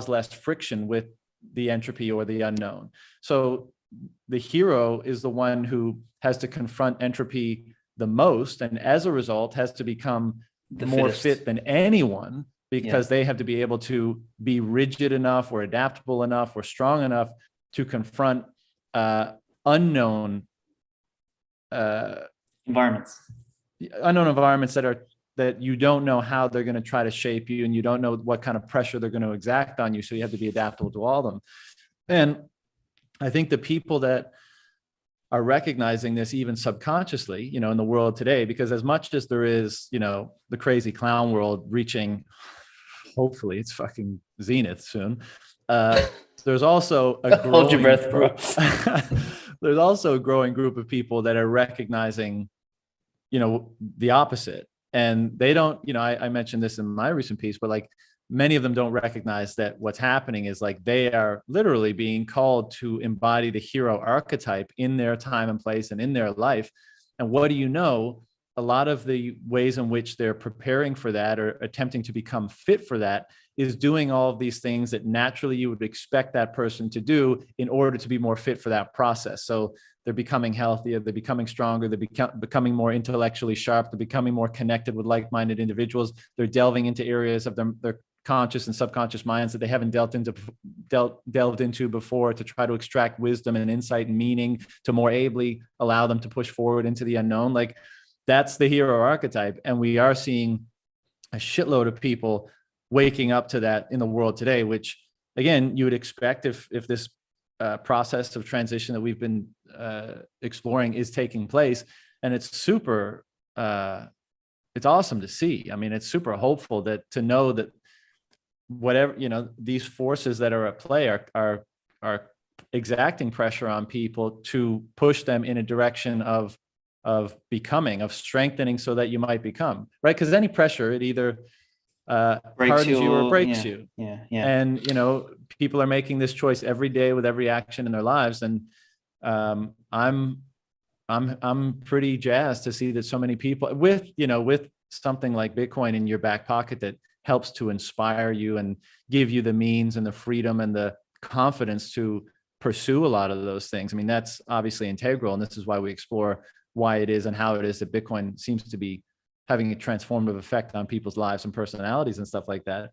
less friction with the entropy or the unknown. So the hero is the one who has to confront entropy the most, and as a result has to become more fit than anyone, because they have to be able to be rigid enough or adaptable enough or strong enough to confront unknown environments that you don't know how they're going to try to shape you, and you don't know what kind of pressure they're going to exact on you. So you have to be adaptable to all of them. And I think the people that are recognizing this, even subconsciously, in the world today, because as much as there is, the crazy clown world reaching, hopefully it's fucking zenith soon. There's also a growing hold your breath, bro. There's also a growing group of people that are recognizing, the opposite. And they don't, I mentioned this in my recent piece, but like many of them don't recognize that what's happening is like they are literally being called to embody the hero archetype in their time and place and in their life. And what do you know? A lot of the ways in which they're preparing for that or attempting to become fit for that is doing all of these things that naturally you would expect that person to do in order to be more fit for that process. So they're becoming healthier, they're becoming stronger, they're becoming more intellectually sharp, they're becoming more connected with like-minded individuals. They're delving into areas of their conscious and subconscious minds that they haven't delved into before, to try to extract wisdom and insight and meaning to more ably allow them to push forward into the unknown. Like, that's the hero archetype. And we are seeing a shitload of people waking up to that in the world today, which again, you would expect if this process of transition that we've been exploring is taking place. And it's super, it's awesome to see. I mean, it's super hopeful to know that whatever, these forces that are at play are exacting pressure on people to push them in a direction of becoming, of strengthening, so that you might become, right? Because any pressure, it either hardens you or breaks you. Yeah. And people are making this choice every day with every action in their lives. And I'm pretty jazzed to see that so many people with something like Bitcoin in your back pocket that helps to inspire you and give you the means and the freedom and the confidence to pursue a lot of those things. I mean, that's obviously integral. And this is why we explore why it is and how it is that Bitcoin seems to be having a transformative effect on people's lives and personalities and stuff like that.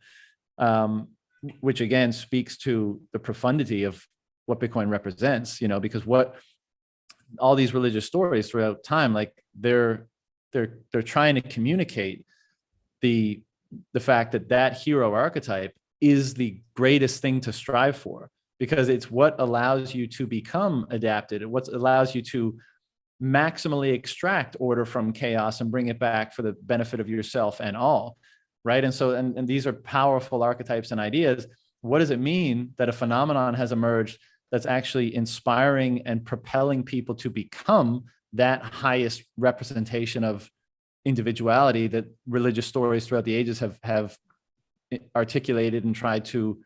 Which again speaks to the profundity of what Bitcoin represents, because what all these religious stories throughout time, like they're trying to communicate the fact that hero archetype is the greatest thing to strive for, because it's what allows you to become adapted. It what allows you to maximally extract order from chaos and bring it back for the benefit of yourself and all, right? And so, and these are powerful archetypes and ideas. What does it mean that a phenomenon has emerged that's actually inspiring and propelling people to become that highest representation of individuality that religious stories throughout the ages have articulated and tried to,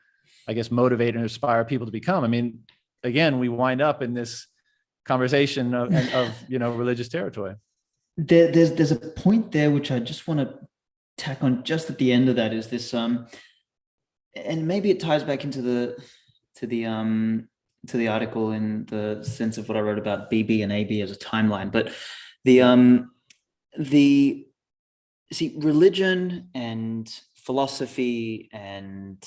I guess, motivate and inspire people to become? I mean, again, we wind up in this conversation of religious territory. There's a point there which I just want to tack on just at the end of that, is this and maybe it ties back into the article in the sense of what I wrote about BB and AB as a timeline, but see, religion and philosophy and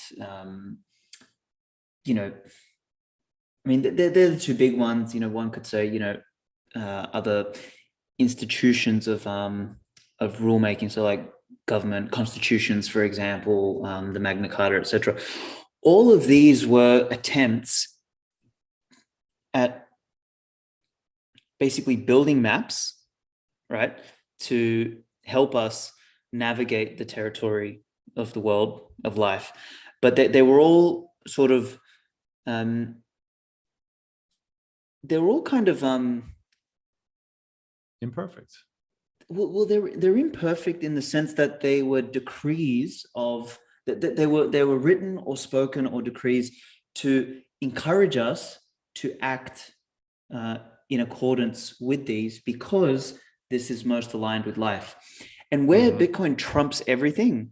I mean, they're the two big ones. One could say, other institutions of rulemaking, so like government constitutions, for example, the Magna Carta, etc. All of these were attempts at basically building maps, right, to help us navigate the territory of the world of life. But they were all sort of they're all kind of imperfect. Well, they're imperfect in the sense that they were decrees of that they were written or spoken or decrees to encourage us to act in accordance with these, because this is most aligned with life. And where Bitcoin trumps everything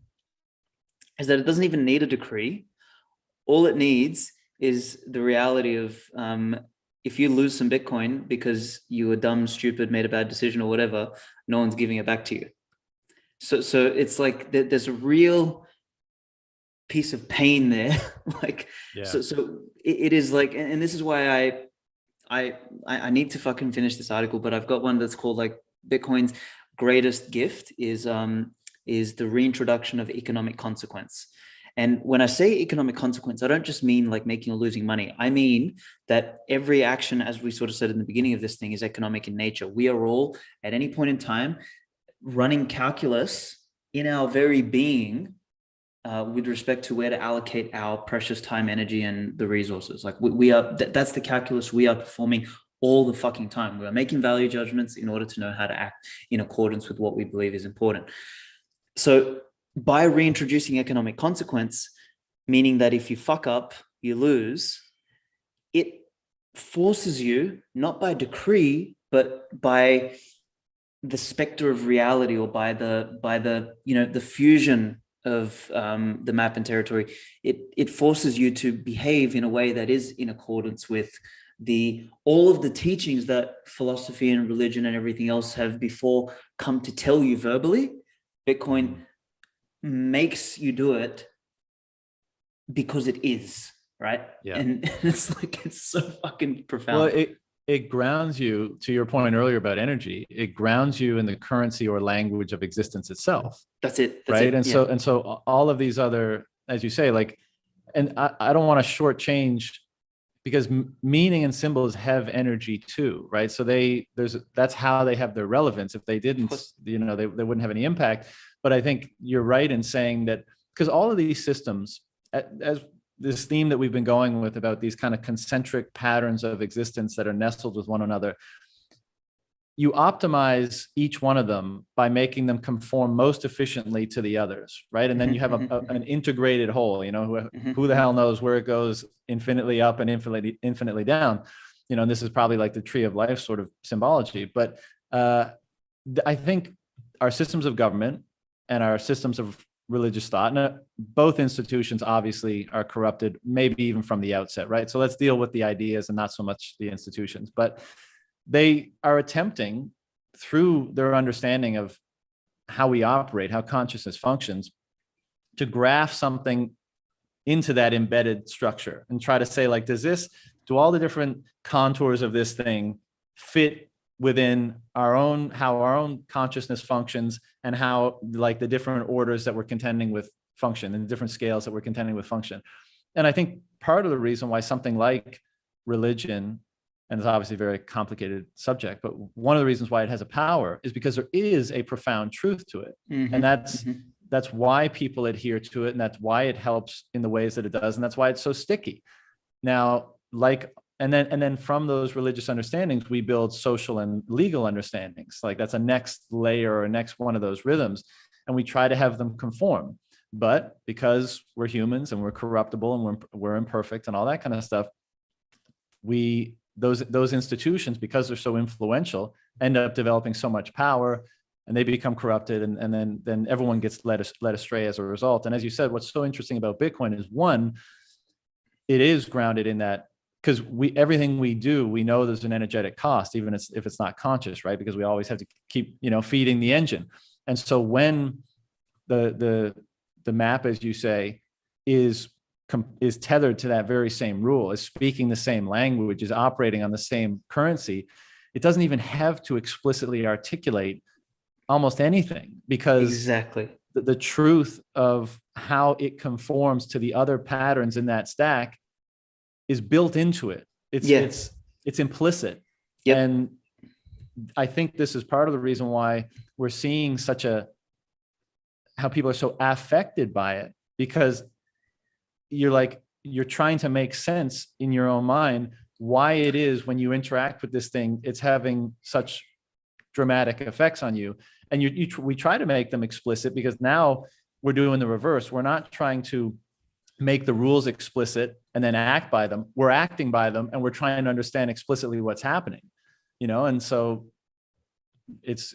is that it doesn't even need a decree. All it needs is the reality of if you lose some Bitcoin because you were dumb, stupid, made a bad decision or whatever, no one's giving it back to you. So it's like there's a real piece of pain there. So it is like, and this is why I need to fucking finish this article, but I've got one that's called like Bitcoin's greatest gift is the reintroduction of economic consequence. And when I say economic consequence, I don't just mean like making or losing money. I mean that every action, as we sort of said in the beginning of this thing, is economic in nature. We are all at any point in time running calculus in our very being with respect to where to allocate our precious time, energy, and the resources. Like we are, that's the calculus we are performing all the fucking time. We are making value judgments in order to know how to act in accordance with what we believe is important. So by reintroducing economic consequence, meaning that if you fuck up, you lose, it forces you, not by decree, but by the specter of reality, or by the fusion of the map and territory, it forces you to behave in a way that is in accordance with all of the teachings that philosophy and religion and everything else have before come to tell you verbally, Bitcoin makes you do it because it is, right? Yeah. And it's like, it's so fucking profound. Well, it grounds you, to your point earlier about energy, it grounds you in the currency or language of existence itself. That's it. Right. And so all of these other, as you say, like, and I don't want to shortchange, because meaning and symbols have energy too, right? So that's how they have their relevance. If they didn't, they wouldn't have any impact. But I think you're right in saying that, because all of these systems, as this theme that we've been going with about these kind of concentric patterns of existence that are nestled with one another, you optimize each one of them by making them conform most efficiently to the others, right? And then you have an integrated whole, who the hell knows where it goes infinitely up and infinitely down, and this is probably like the tree of life sort of symbology. But I think our systems of government and our systems of religious thought, and both institutions obviously are corrupted, maybe even from the outset, right? So let's deal with the ideas and not so much the institutions. But they are attempting, through their understanding of how we operate, how consciousness functions, to graft something into that embedded structure and try to say, like, do all the different contours of this thing fit within how our own consciousness functions, and how, like, the different orders that we're contending with function, and the different scales that we're contending with function. And I think part of the reason why something like religion, and it's obviously a very complicated subject, but one of the reasons why it has a power is because there is a profound truth to it. And that's why people adhere to it, and that's why it helps in the ways that it does, and that's why it's so sticky. Now, and then from those religious understandings, we build social and legal understandings. Like, that's a next layer or next one of those rhythms, and we try to have them conform. But because we're humans and we're corruptible and we're imperfect and all that kind of stuff, those institutions, because they're so influential, end up developing so much power, and they become corrupted, and then everyone gets led astray as a result. And as you said, what's so interesting about Bitcoin is, one, it is grounded in that, because everything we do, we know there's an energetic cost, even if it's not conscious, right? Because we always have to keep feeding the engine. And so when the map, as you say, is tethered to that very same rule, is speaking the same language, is operating on the same currency, it doesn't even have to explicitly articulate almost anything, because exactly the truth of how it conforms to the other patterns in that stack is built into it. It's implicit. Yep. And I think this is part of the reason why we're seeing how people are so affected by it, because you're trying to make sense in your own mind why it is, when you interact with this thing, it's having such dramatic effects on you. And we try to make them explicit, because now we're doing the reverse. We're not trying to make the rules explicit and then act by them. We're acting by them, and we're trying to understand explicitly what's happening, and so it's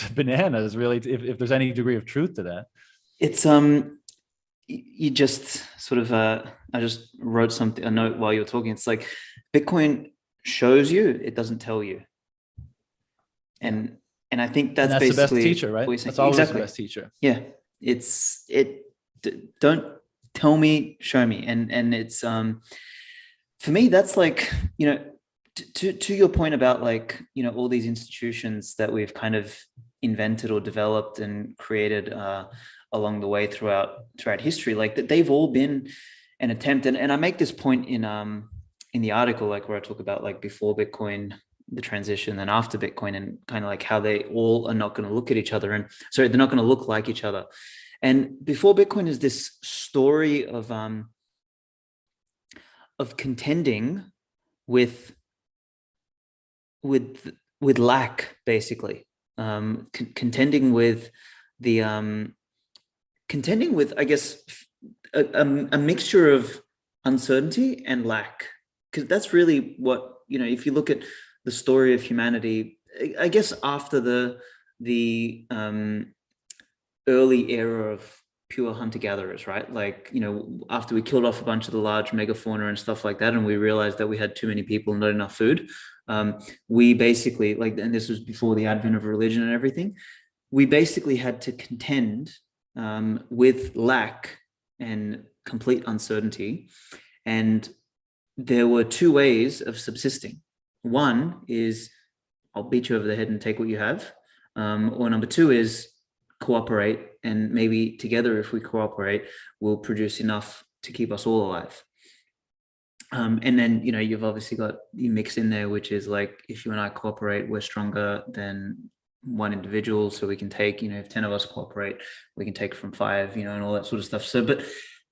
bananas, really, if there's any degree of truth to that. It's you just sort of I just wrote a note while you were talking. It's like, Bitcoin shows you, it doesn't tell you. And I think that's basically the best teacher, right? That's always the best teacher. Yeah. Don't tell me, show me. And it's for me, that's like, to your point about, like, all these institutions that we've kind of invented or developed and created along the way throughout history, like, that they've all been an attempt. And I make this point in the article, like, where I talk about, like, before Bitcoin, the transition, and after Bitcoin, and kind of like how they all are not going to look at each other, and sorry, they're not going to look like each other. And before Bitcoin is this story of contending with lack, basically, contending with I guess a mixture of uncertainty and lack, because that's really what, if you look at the story of humanity, I guess after the early era of pure hunter-gatherers, right? Like, after we killed off a bunch of the large megafauna and stuff like that, and we realized that we had too many people and not enough food, we basically, like, and this was before the advent of religion and everything, we basically had to contend with lack and complete uncertainty. And there were two ways of subsisting. One is, I'll beat you over the head and take what you have. Or number two is cooperate, and maybe together, if we cooperate, we'll produce enough to keep us all alive. And then, you've obviously got you mix in there, which is like, if you and I cooperate, we're stronger than one individual. So we can take, if 10 of us cooperate, we can take from 5, and all that sort of stuff. So, but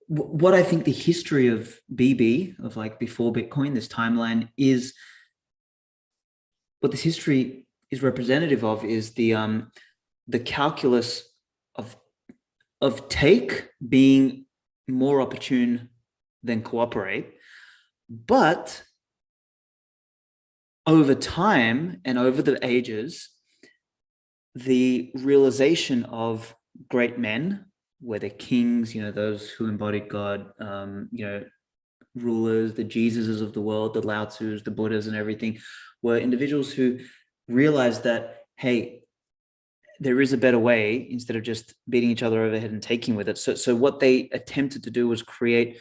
what I think the history of BB, of like before Bitcoin, this timeline, is what this history is representative of is the calculus of take being more opportune than cooperate. But over time and over the ages, the realization of great men, whether kings, those who embodied God, rulers, the Jesuses of the world, the Lao Tzus, the Buddhas and everything, were individuals who realized that, hey, there is a better way, instead of just beating each other over the head and taking with it. So what they attempted to do was create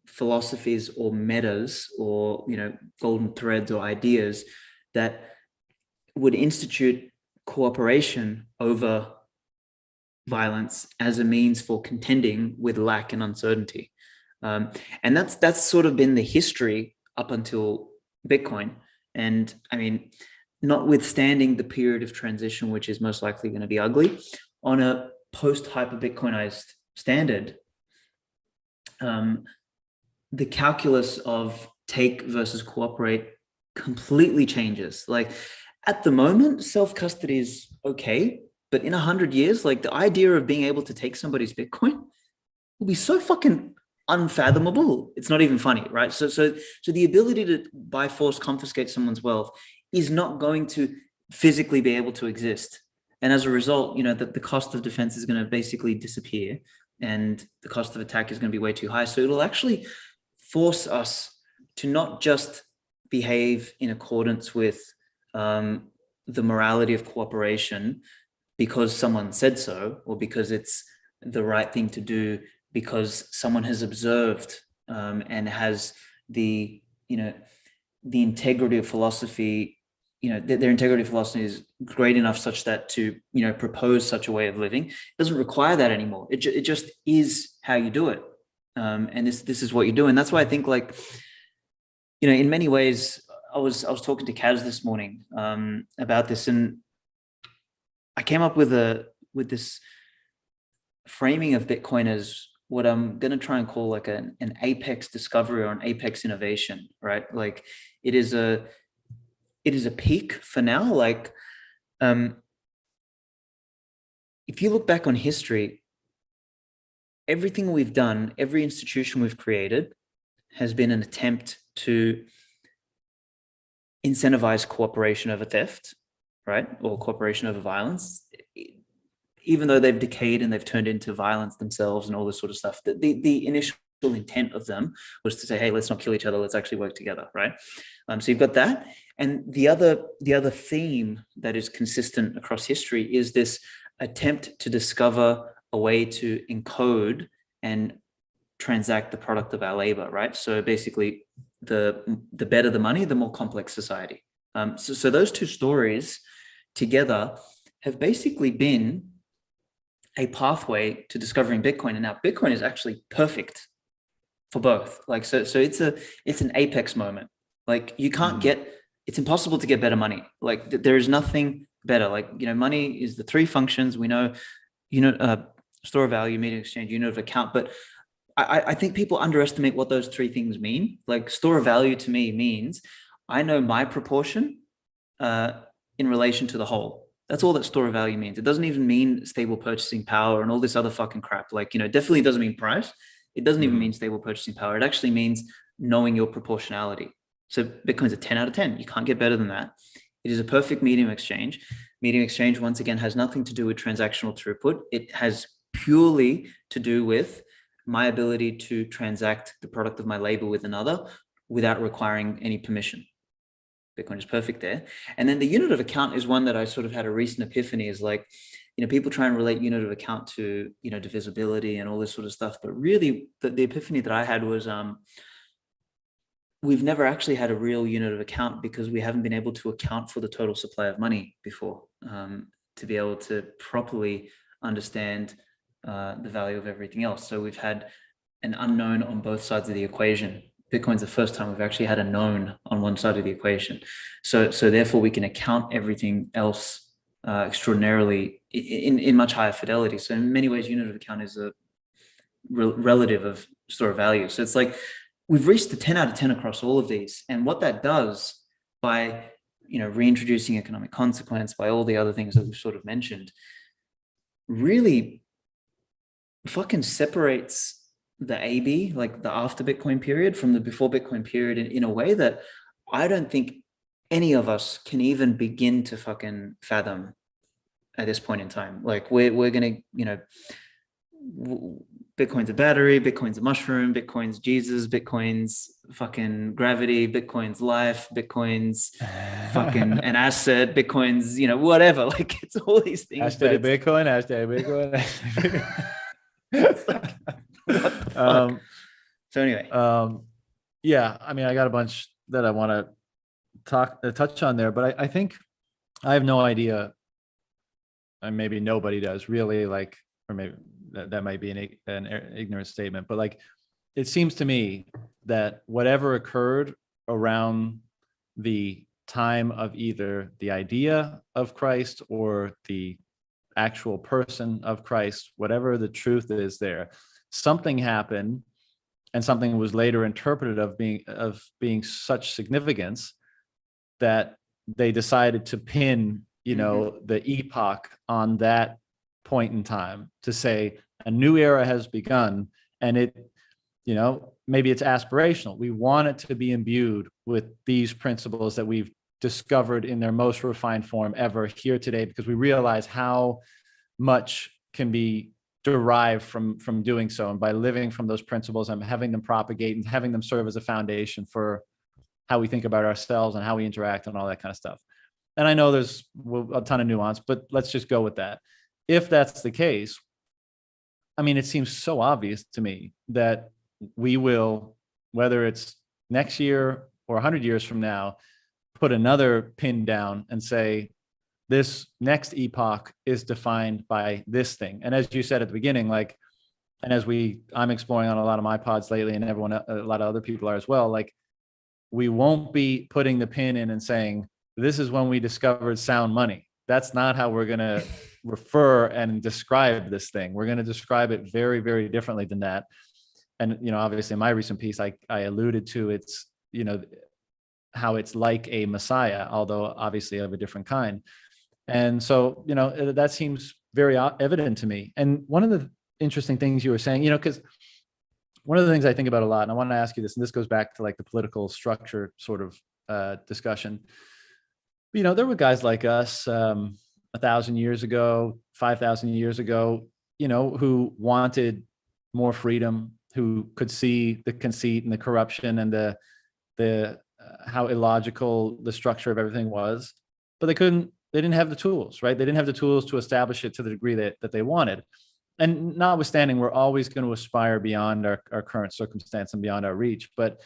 philosophies or metas or, golden threads or ideas that would institute cooperation over violence as a means for contending with lack and uncertainty. And that's sort of been the history up until Bitcoin. And I mean, notwithstanding the period of transition, which is most likely going to be ugly, on a post-hyper-Bitcoinized standard, the calculus of take versus cooperate completely changes. Like, at the moment, self-custody is okay, but in 100 years, like, the idea of being able to take somebody's Bitcoin will be so fucking unfathomable. It's not even funny, right? So the ability to by force confiscate someone's wealth is not going to physically be able to exist. And as a result, the cost of defense is going to basically disappear, and the cost of attack is going to be way too high. So it'll actually force us to not just behave in accordance with the morality of cooperation because someone said so, or because it's the right thing to do, because someone has observed and has the integrity of philosophy, their integrity of philosophy is great enough such that to, propose such a way of living, it doesn't require that anymore. It just is how you do it. And this is what you do. And that's why I think, like, in many ways, I was talking to Kaz this morning about this, and I came up with this framing of Bitcoin as what I'm going to try and call like an apex discovery or an apex innovation, right? Like, it is a peak for now. Like, if you look back on history, everything we've done, every institution we've created has been an attempt to incentivize cooperation over theft, right? Or cooperation over violence, even though they've decayed and they've turned into violence themselves and all this sort of stuff. The initial intent of them was to say, hey, let's not kill each other, let's actually work together, right? So you've got that. And the other theme that is consistent across history is this attempt to discover a way to encode and transact the product of our labor, right? So basically, the better the money, the more complex society. So those two stories together have basically been a pathway to discovering Bitcoin. And now Bitcoin is actually perfect for both. Like, so it's an apex moment. Like, you can't it's impossible to get better money. Like, there is nothing better. Like, money is the 3 functions we know, store of value, medium exchange, unit of account. But I think people underestimate what those 3 things mean. Like, store of value to me means I know my proportion in relation to the whole. That's all that store of value means. It doesn't even mean stable purchasing power and all this other fucking crap. Like, definitely doesn't mean price. It doesn't even mean stable purchasing power. It actually means knowing your proportionality. So Bitcoin's a 10 out of 10. You can't get better than that. It is a perfect medium exchange. Medium exchange, once again, has nothing to do with transactional throughput. It has purely to do with my ability to transact the product of my labor with another without requiring any permission. Bitcoin is perfect there. And then the unit of account is one that I sort of had a recent epiphany, is like, people try and relate unit of account to, divisibility and all this sort of stuff. But really the epiphany that I had was, we've never actually had a real unit of account because we haven't been able to account for the total supply of money before, to be able to properly understand the value of everything else. So we've had an unknown on both sides of the equation. Bitcoin's the first time we've actually had a known on one side of the equation. So therefore we can account everything else extraordinarily in much higher fidelity. So in many ways, unit of account is a relative of store of value. So it's like we've reached the 10 out of 10 across all of these. And what that does by, reintroducing economic consequence, by all the other things that we've sort of mentioned, really fucking separates the AB, like the after Bitcoin period, from the before Bitcoin period in a way that I don't think any of us can even begin to fucking fathom at this point in time. Like we're gonna, Bitcoin's a battery, Bitcoin's a mushroom, Bitcoin's Jesus, Bitcoin's fucking gravity, Bitcoin's life, Bitcoin's fucking an asset, Bitcoin's, whatever. Like it's all these things. Hashtag Bitcoin, hashtag Bitcoin. It's like, what the fuck? So anyway, yeah, I mean, I got a bunch that I want to touch on there, but I think I have no idea, and maybe nobody does really, like, or maybe that might be an ignorant statement, but like, it seems to me that whatever occurred around the time of either the idea of Christ or the actual person of Christ, whatever the truth is there, something happened and something was later interpreted of being such significance that they decided to pin, the epoch on that point in time to say a new era has begun. And it, maybe it's aspirational. We want it to be imbued with these principles that we've discovered in their most refined form ever here today, because we realize how much can be derived from doing so, and by living from those principles and having them propagate and having them serve as a foundation for how we think about ourselves and how we interact and all that kind of stuff. And I know there's a ton of nuance, but let's just go with that. If that's the case, I mean, it seems so obvious to me that we will, whether it's next year or 100 years from now, put another pin down and say, this next epoch is defined by this thing. And as you said at the beginning, like, and as I'm exploring on a lot of my pods lately, and a lot of other people are as well, like, we won't be putting the pin in and saying, this is when we discovered sound money. That's not how we're going to refer and describe this thing. We're going to describe it very, very differently than that. And, obviously in my recent piece, I alluded to it's, how it's like a Messiah, although obviously of a different kind. And so, that seems very evident to me. And one of the interesting things you were saying, because one of the things I think about a lot, and I want to ask you this, and this goes back to like the political structure sort of discussion. There were guys like us 1,000 years ago, 5,000 years ago, who wanted more freedom, who could see the conceit and the corruption and the how illogical the structure of everything was, but they didn't have the tools, right? They didn't have the tools to establish it to the degree that they wanted. And notwithstanding, we're always going to aspire beyond our current circumstance and beyond our reach. But,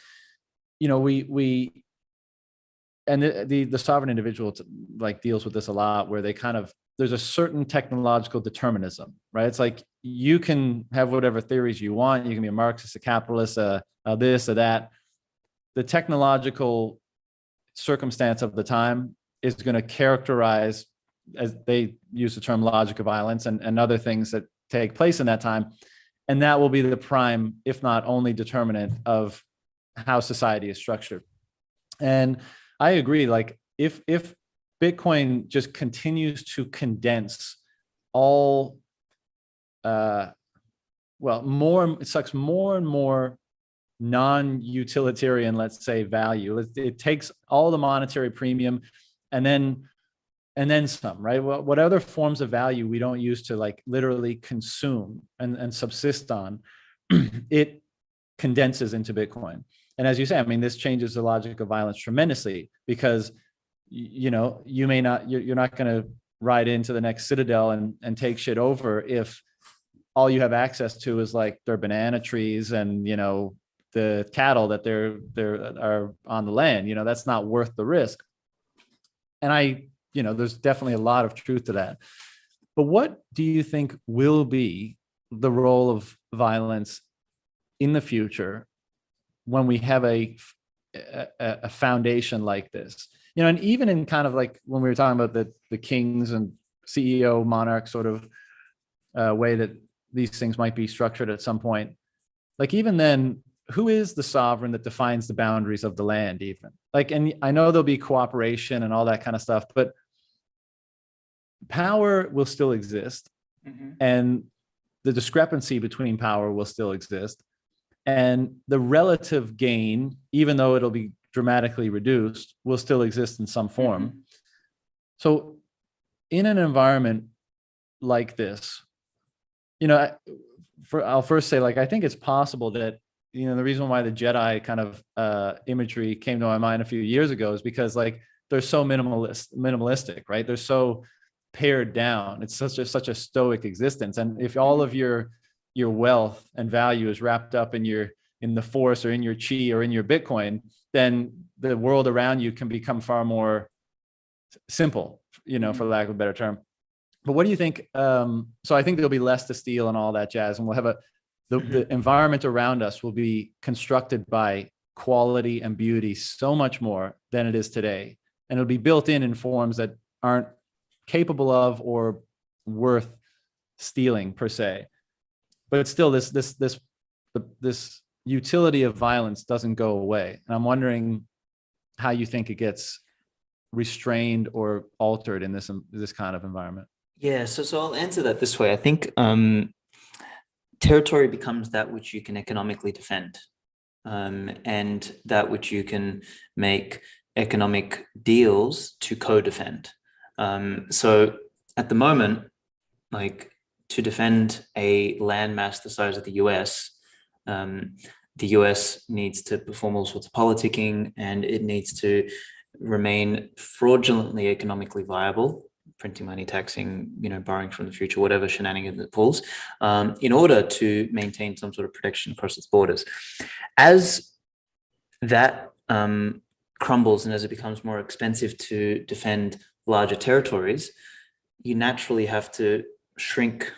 we and the sovereign individual like deals with this a lot, where they there's a certain technological determinism, right? It's like, you can have whatever theories you want. You can be a Marxist, a capitalist, a this, or that. The technological circumstance of the time is going to characterize, as they use the term, logic of violence and other things that take place in that time. And that will be the prime, if not only, determinant of how society is structured. And I agree, like, if Bitcoin just continues to condense all, it sucks more and more non-utilitarian, let's say, value. It takes all the monetary premium and then and then some, right? What other forms of value we don't use to like literally consume and subsist on, it condenses into Bitcoin. And as you say, I mean, this changes the logic of violence tremendously, because you know, you may not, you're not going to ride into the next citadel and take shit over if all you have access to is like their banana trees and, you know, the cattle that they're are on the land. You know, that's not worth the risk. And you know, there's definitely a lot of truth to that. But what do you think will be the role of violence in the future when we have a foundation like this? You know, and even in kind of like when we were talking about the kings and CEO monarch sort of way that these things might be structured at some point, like even then, who is the sovereign that defines the boundaries of the land even? Like, and I know there'll be cooperation and all that kind of stuff, but power will still exist. Mm-hmm. And the discrepancy between power will still exist. And the relative gain, even though it'll be dramatically reduced, will still exist in some form. Mm-hmm. So in an environment like this, you know, I'll first say, like, I think it's possible that, you know, the reason why the Jedi kind of imagery came to my mind a few years ago is because like they're so minimalistic, right? They're so pared down. It's such a stoic existence. And if all of your wealth and value is wrapped up in the force or in your chi or in your Bitcoin, then the world around you can become far more simple, you know, for lack of a better term. But what do you think? So I think there'll be less to steal and all that jazz, and we'll have the environment around us will be constructed by quality and beauty so much more than it is today. And it'll be built in forms that aren't capable of or worth stealing per se. But still, this utility of violence doesn't go away. And I'm wondering how you think it gets restrained or altered in this kind of environment. Yeah, so I'll answer that this way. I think territory becomes that which you can economically defend, and that which you can make economic deals to co-defend. So at the moment, like to defend a landmass the size of the US, the US needs to perform all sorts of politicking, and it needs to remain fraudulently economically viable, printing money, taxing, you know, borrowing from the future, whatever shenanigans it pulls, in order to maintain some sort of protection across its borders. As that crumbles and as it becomes more expensive to defend larger territories, you naturally have to shrink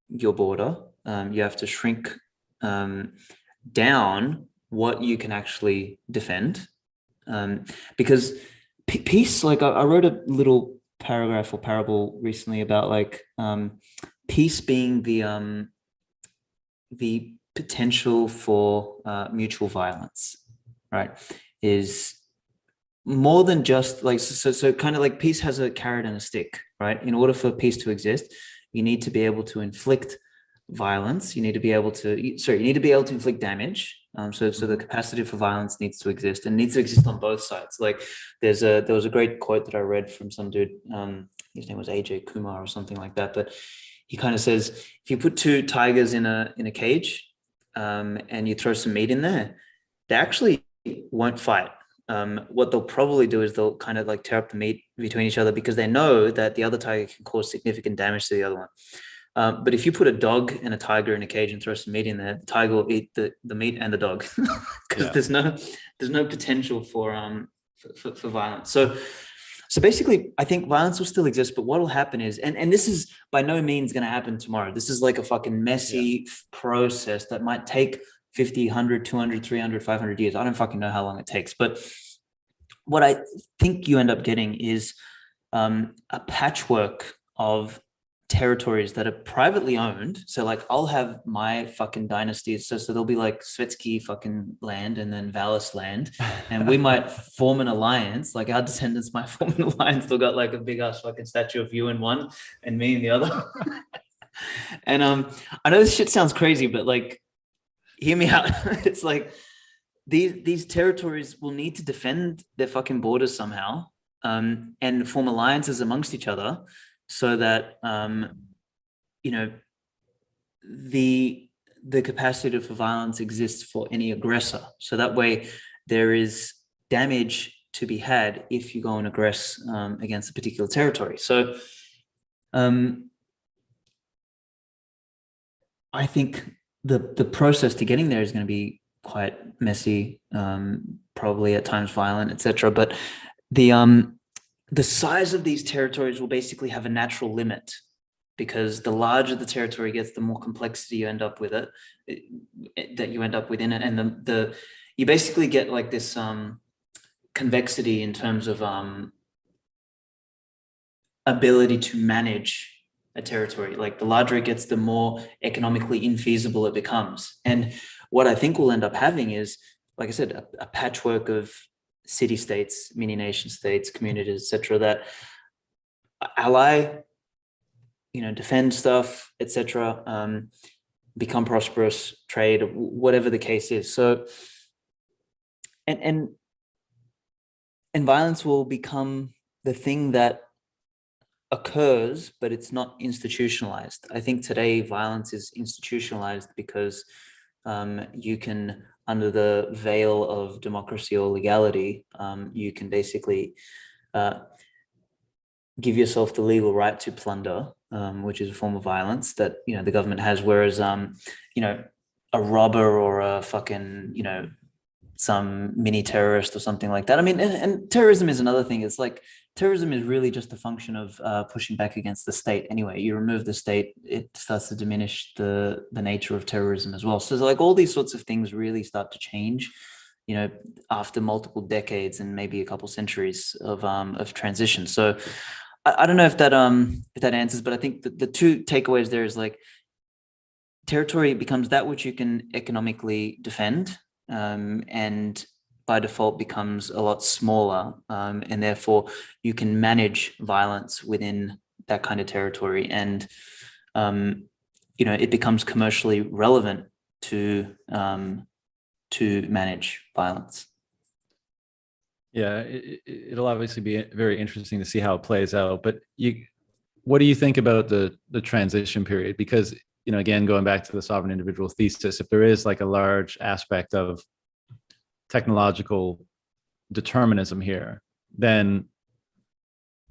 your border. You have to shrink down what you can actually defend, because peace, like I wrote a little paragraph or parable recently about like peace being the potential for mutual violence, right? Is more than just like, so kind of like peace has a carrot and a stick, right? In order for peace to exist, you need to be able to inflict violence. You need to be able to inflict damage. So the capacity for violence needs to exist, and needs to exist on both sides. Like there was a great quote that I read from some dude, his name was AJ Kumar or something like that, but he kind of says, if you put two tigers in a cage, and you throw some meat in there, they actually won't fight. What they'll probably do is they'll kind of like tear up the meat between each other, because they know that the other tiger can cause significant damage to the other one. But if you put a dog and a tiger in a cage and throw some meat in there, the tiger will eat the meat and the dog, because there's no potential for violence. So basically, I think violence will still exist, but what will happen is, and this is by no means going to happen tomorrow. This is like a fucking messy process that might take 50, 100, 200, 300, 500 years. I don't fucking know how long it takes. But what I think you end up getting is a patchwork of territories that are privately owned. So like I'll have my fucking dynasties. So there'll be like Svetski fucking land and then Valis land. And we might form an alliance. Like our descendants might form an alliance. They'll got like a big ass fucking statue of you in one and me in the other. And I know this shit sounds crazy, but like, hear me out. It's like these territories will need to defend their fucking borders somehow. and form alliances amongst each other, so that the capacity for violence exists for any aggressor. So that way there is damage to be had if you go and aggress against a particular territory. So I think the process to getting there is going to be quite messy, probably at times violent, etc. But the size of these territories will basically have a natural limit, because the larger the territory gets, the more complexity you end up with that you end up within it, and the you basically get like this convexity in terms of ability to manage a territory. Like the larger it gets, the more economically infeasible it becomes. And what I think we'll end up having is, like I said, a patchwork of city-states, mini-nation states, communities, etc., that ally, defend stuff, etc., become prosperous, trade, whatever the case is. So, and violence will become the thing that occurs, but it's not institutionalized. I think today violence is institutionalized because you can, under the veil of democracy or legality, you can basically give yourself the legal right to plunder, which is a form of violence that the government has. Whereas a robber or a fucking some mini terrorist or something like that. I mean, and terrorism is another thing. It's like terrorism is really just a function of pushing back against the state. Anyway, you remove the state, it starts to diminish the nature of terrorism as well. So like all these sorts of things really start to change, after multiple decades and maybe a couple centuries of transition. So I don't know if that answers, but I think the two takeaways there is like territory becomes that which you can economically defend, and by default becomes a lot smaller, and therefore you can manage violence within that kind of territory, and it becomes commercially relevant to manage violence. Yeah, it'll obviously be very interesting to see how it plays out. But what do you think about the transition period? Because again, going back to the sovereign individual thesis, if there is like a large aspect of technological determinism here, then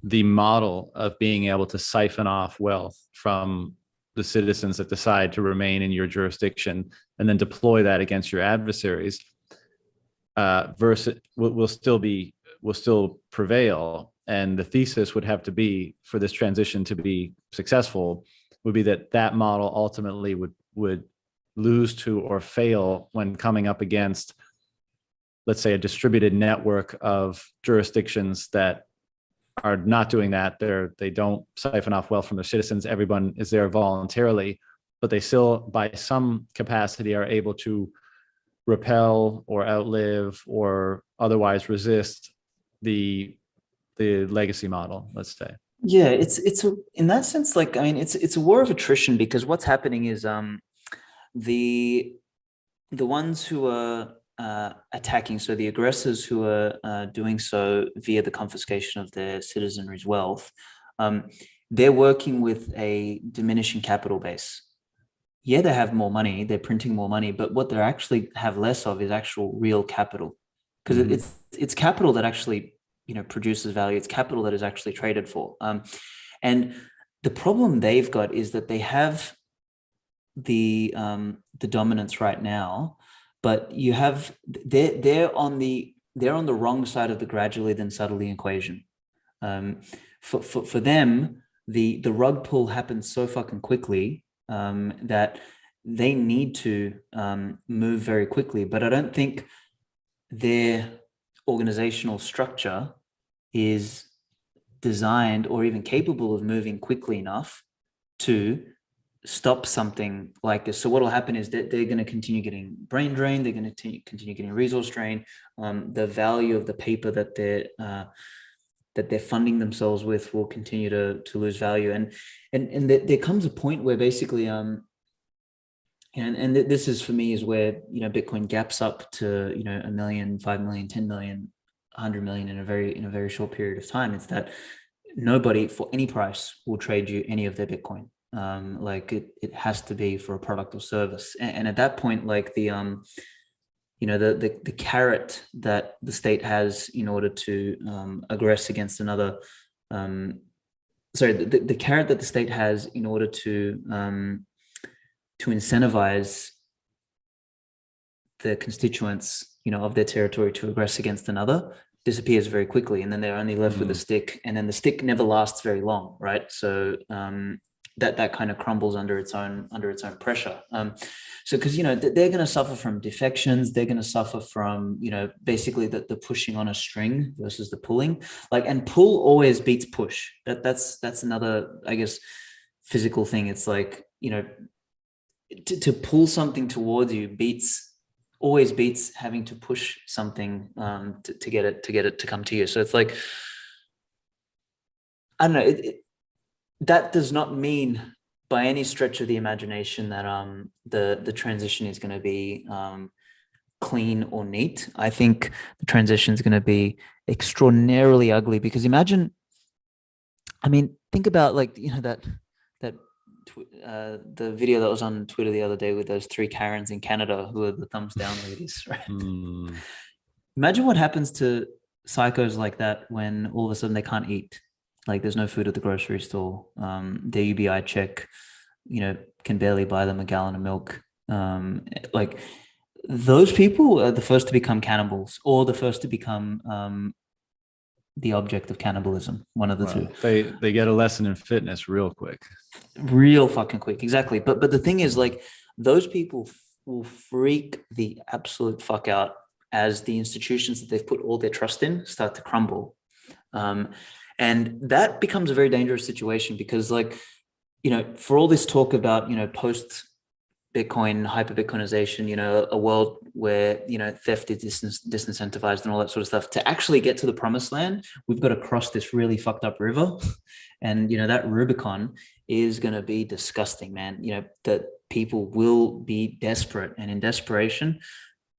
the model of being able to siphon off wealth from the citizens that decide to remain in your jurisdiction and then deploy that against your adversaries versus will still prevail. And the thesis would have to be, for this transition to be successful, would be that model ultimately would lose to or fail when coming up against, let's say, a distributed network of jurisdictions that are not doing that. They don't siphon off wealth from their citizens. Everyone is there voluntarily, but they still, by some capacity, are able to repel or outlive or otherwise resist the legacy model, let's say. Yeah, it's in that sense, like, I mean, it's a war of attrition, because what's happening is the ones who are attacking, so the aggressors who are doing so via the confiscation of their citizenry's wealth, they're working with a diminishing capital base. Yeah, they have more money, they're printing more money, but what they actually have less of is actual real capital, because it's capital that actually produces value. It's capital that is actually traded for. And the problem they've got is that they have the dominance right now, but they're on the wrong side of the gradually then subtly equation. For them, the rug pull happens so fucking quickly that they need to move very quickly. But I don't think their organizational structure is designed or even capable of moving quickly enough to stop something like this. So what will happen is that they're going to continue getting brain drain. They're going to continue getting resource drain. The value of the paper that they're funding themselves with will continue to lose value. And there comes a point where basically, and this is, for me, is where Bitcoin gaps up to 1 million, 5 million, 10 million 100 million in a very short period of time. It's that nobody for any price will trade you any of their Bitcoin. Like it has to be for a product or service. And at that point, like the carrot that the state has in order to aggress against another, the carrot that the state has in order to incentivize the constituents, of their territory to aggress against another disappears very quickly, and then they're only left with a stick, and then the stick never lasts very long, right? So that kind of crumbles under its own pressure. So because they're going to suffer from defections, they're going to suffer from basically the pushing on a string versus the pulling. Like, and pull always beats push. That's another, I guess, physical thing. It's like to pull something towards you always beats having to push something to get it to come to you. So it's like, I don't know. That does not mean by any stretch of the imagination that the transition is going to be clean or neat. I think the transition is going to be extraordinarily ugly, because think about the video that was on Twitter the other day with those 3 Karens in Canada who are the thumbs down ladies, right? Imagine what happens to psychos like that when all of a sudden they can't eat. Like, there's no food at the grocery store. Their UBI check, can barely buy them a gallon of milk. Like, those people are the first to become cannibals, or the first to become the object of cannibalism. One of the two. They get a lesson in fitness real quick. Real fucking quick, exactly. But the thing is, like, those people will freak the absolute fuck out as the institutions that they've put all their trust in start to crumble. And that becomes a very dangerous situation, because, like, for all this talk about, post Bitcoin, hyper Bitcoinization, a world where, theft is disincentivized and all that sort of stuff, to actually get to the promised land, we've got to cross this really fucked up river. And, that Rubicon is going to be disgusting, man. That people will be desperate, and in desperation,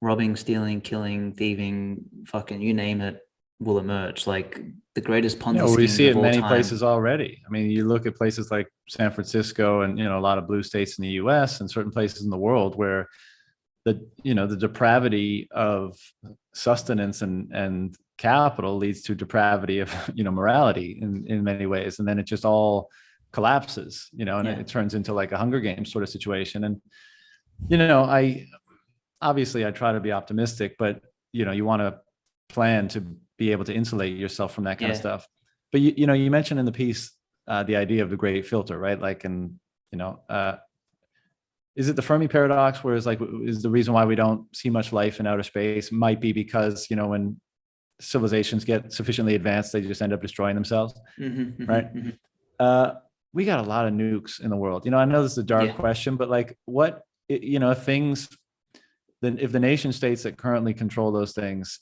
robbing, stealing, killing, thieving, fucking, you name it, will emerge. Like, the greatest Ponzi scheme we see it in many time. places already. I mean, you look at places like San Francisco and a lot of blue states in the US and certain places in the world where the depravity of sustenance and capital leads to depravity of morality in many ways, and then it just all collapses, and it turns into like a Hunger Games sort of situation. And I try to be optimistic, but you want to plan to be able to insulate yourself from that kind of stuff. But you mentioned in the piece the idea of the great filter, right? Like, and is it the Fermi paradox, where it's like, is the reason why we don't see much life in outer space might be because when civilizations get sufficiently advanced, they just end up destroying themselves, right? We got a lot of nukes in the world. I know this is a dark question, but like, what if the nation states that currently control those things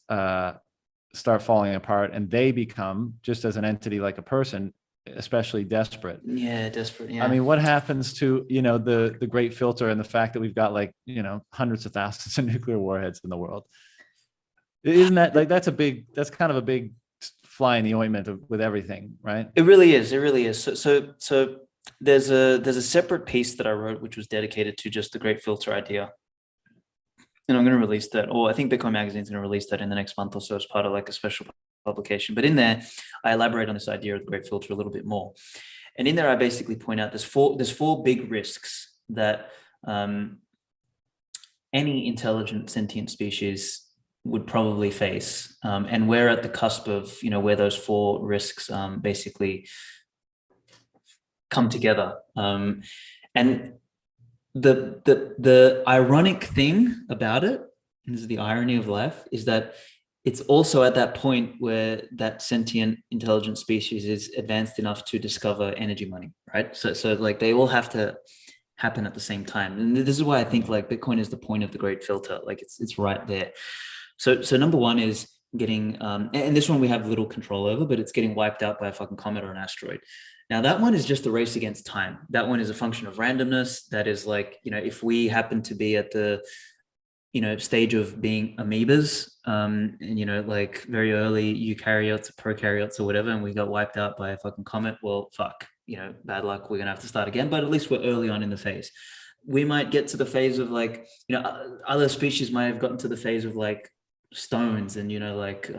start falling apart, and they become, just as an entity like a person, especially desperate. Desperate. I mean, what happens to the great filter and the fact that we've got like hundreds of thousands of nuclear warheads in the world? Isn't that like, that's kind of a big fly in the ointment with everything, right? It really is. So there's a separate piece that I wrote which was dedicated to just the great filter idea. And I'm going to release that, or I think Bitcoin Magazine is going to release that in the next month or so as part of like a special publication. But in there, I elaborate on this idea of the great filter a little bit more. And in there, I basically point out there's four big risks that any intelligent sentient species would probably face. And we're at the cusp of, where those 4 risks basically come together. And the ironic thing about it, and this is the irony of life, is that it's also at that point where that sentient intelligent species is advanced enough to discover energy money, right? So like, they all have to happen at the same time. And this is why I think like Bitcoin is the point of the great filter. Like, it's right there. So number one is getting, and this one we have little control over, but it's getting wiped out by a fucking comet or an asteroid. Now that one is just a race against time. That one is a function of randomness. That is like, if we happen to be at the stage of being amoebas, and like very early eukaryotes, prokaryotes, or whatever, and we got wiped out by a fucking comet. Well, fuck, bad luck. We're gonna have to start again. But at least we're early on in the phase. We might get to the phase of like, other species might have gotten to the phase of like stones and like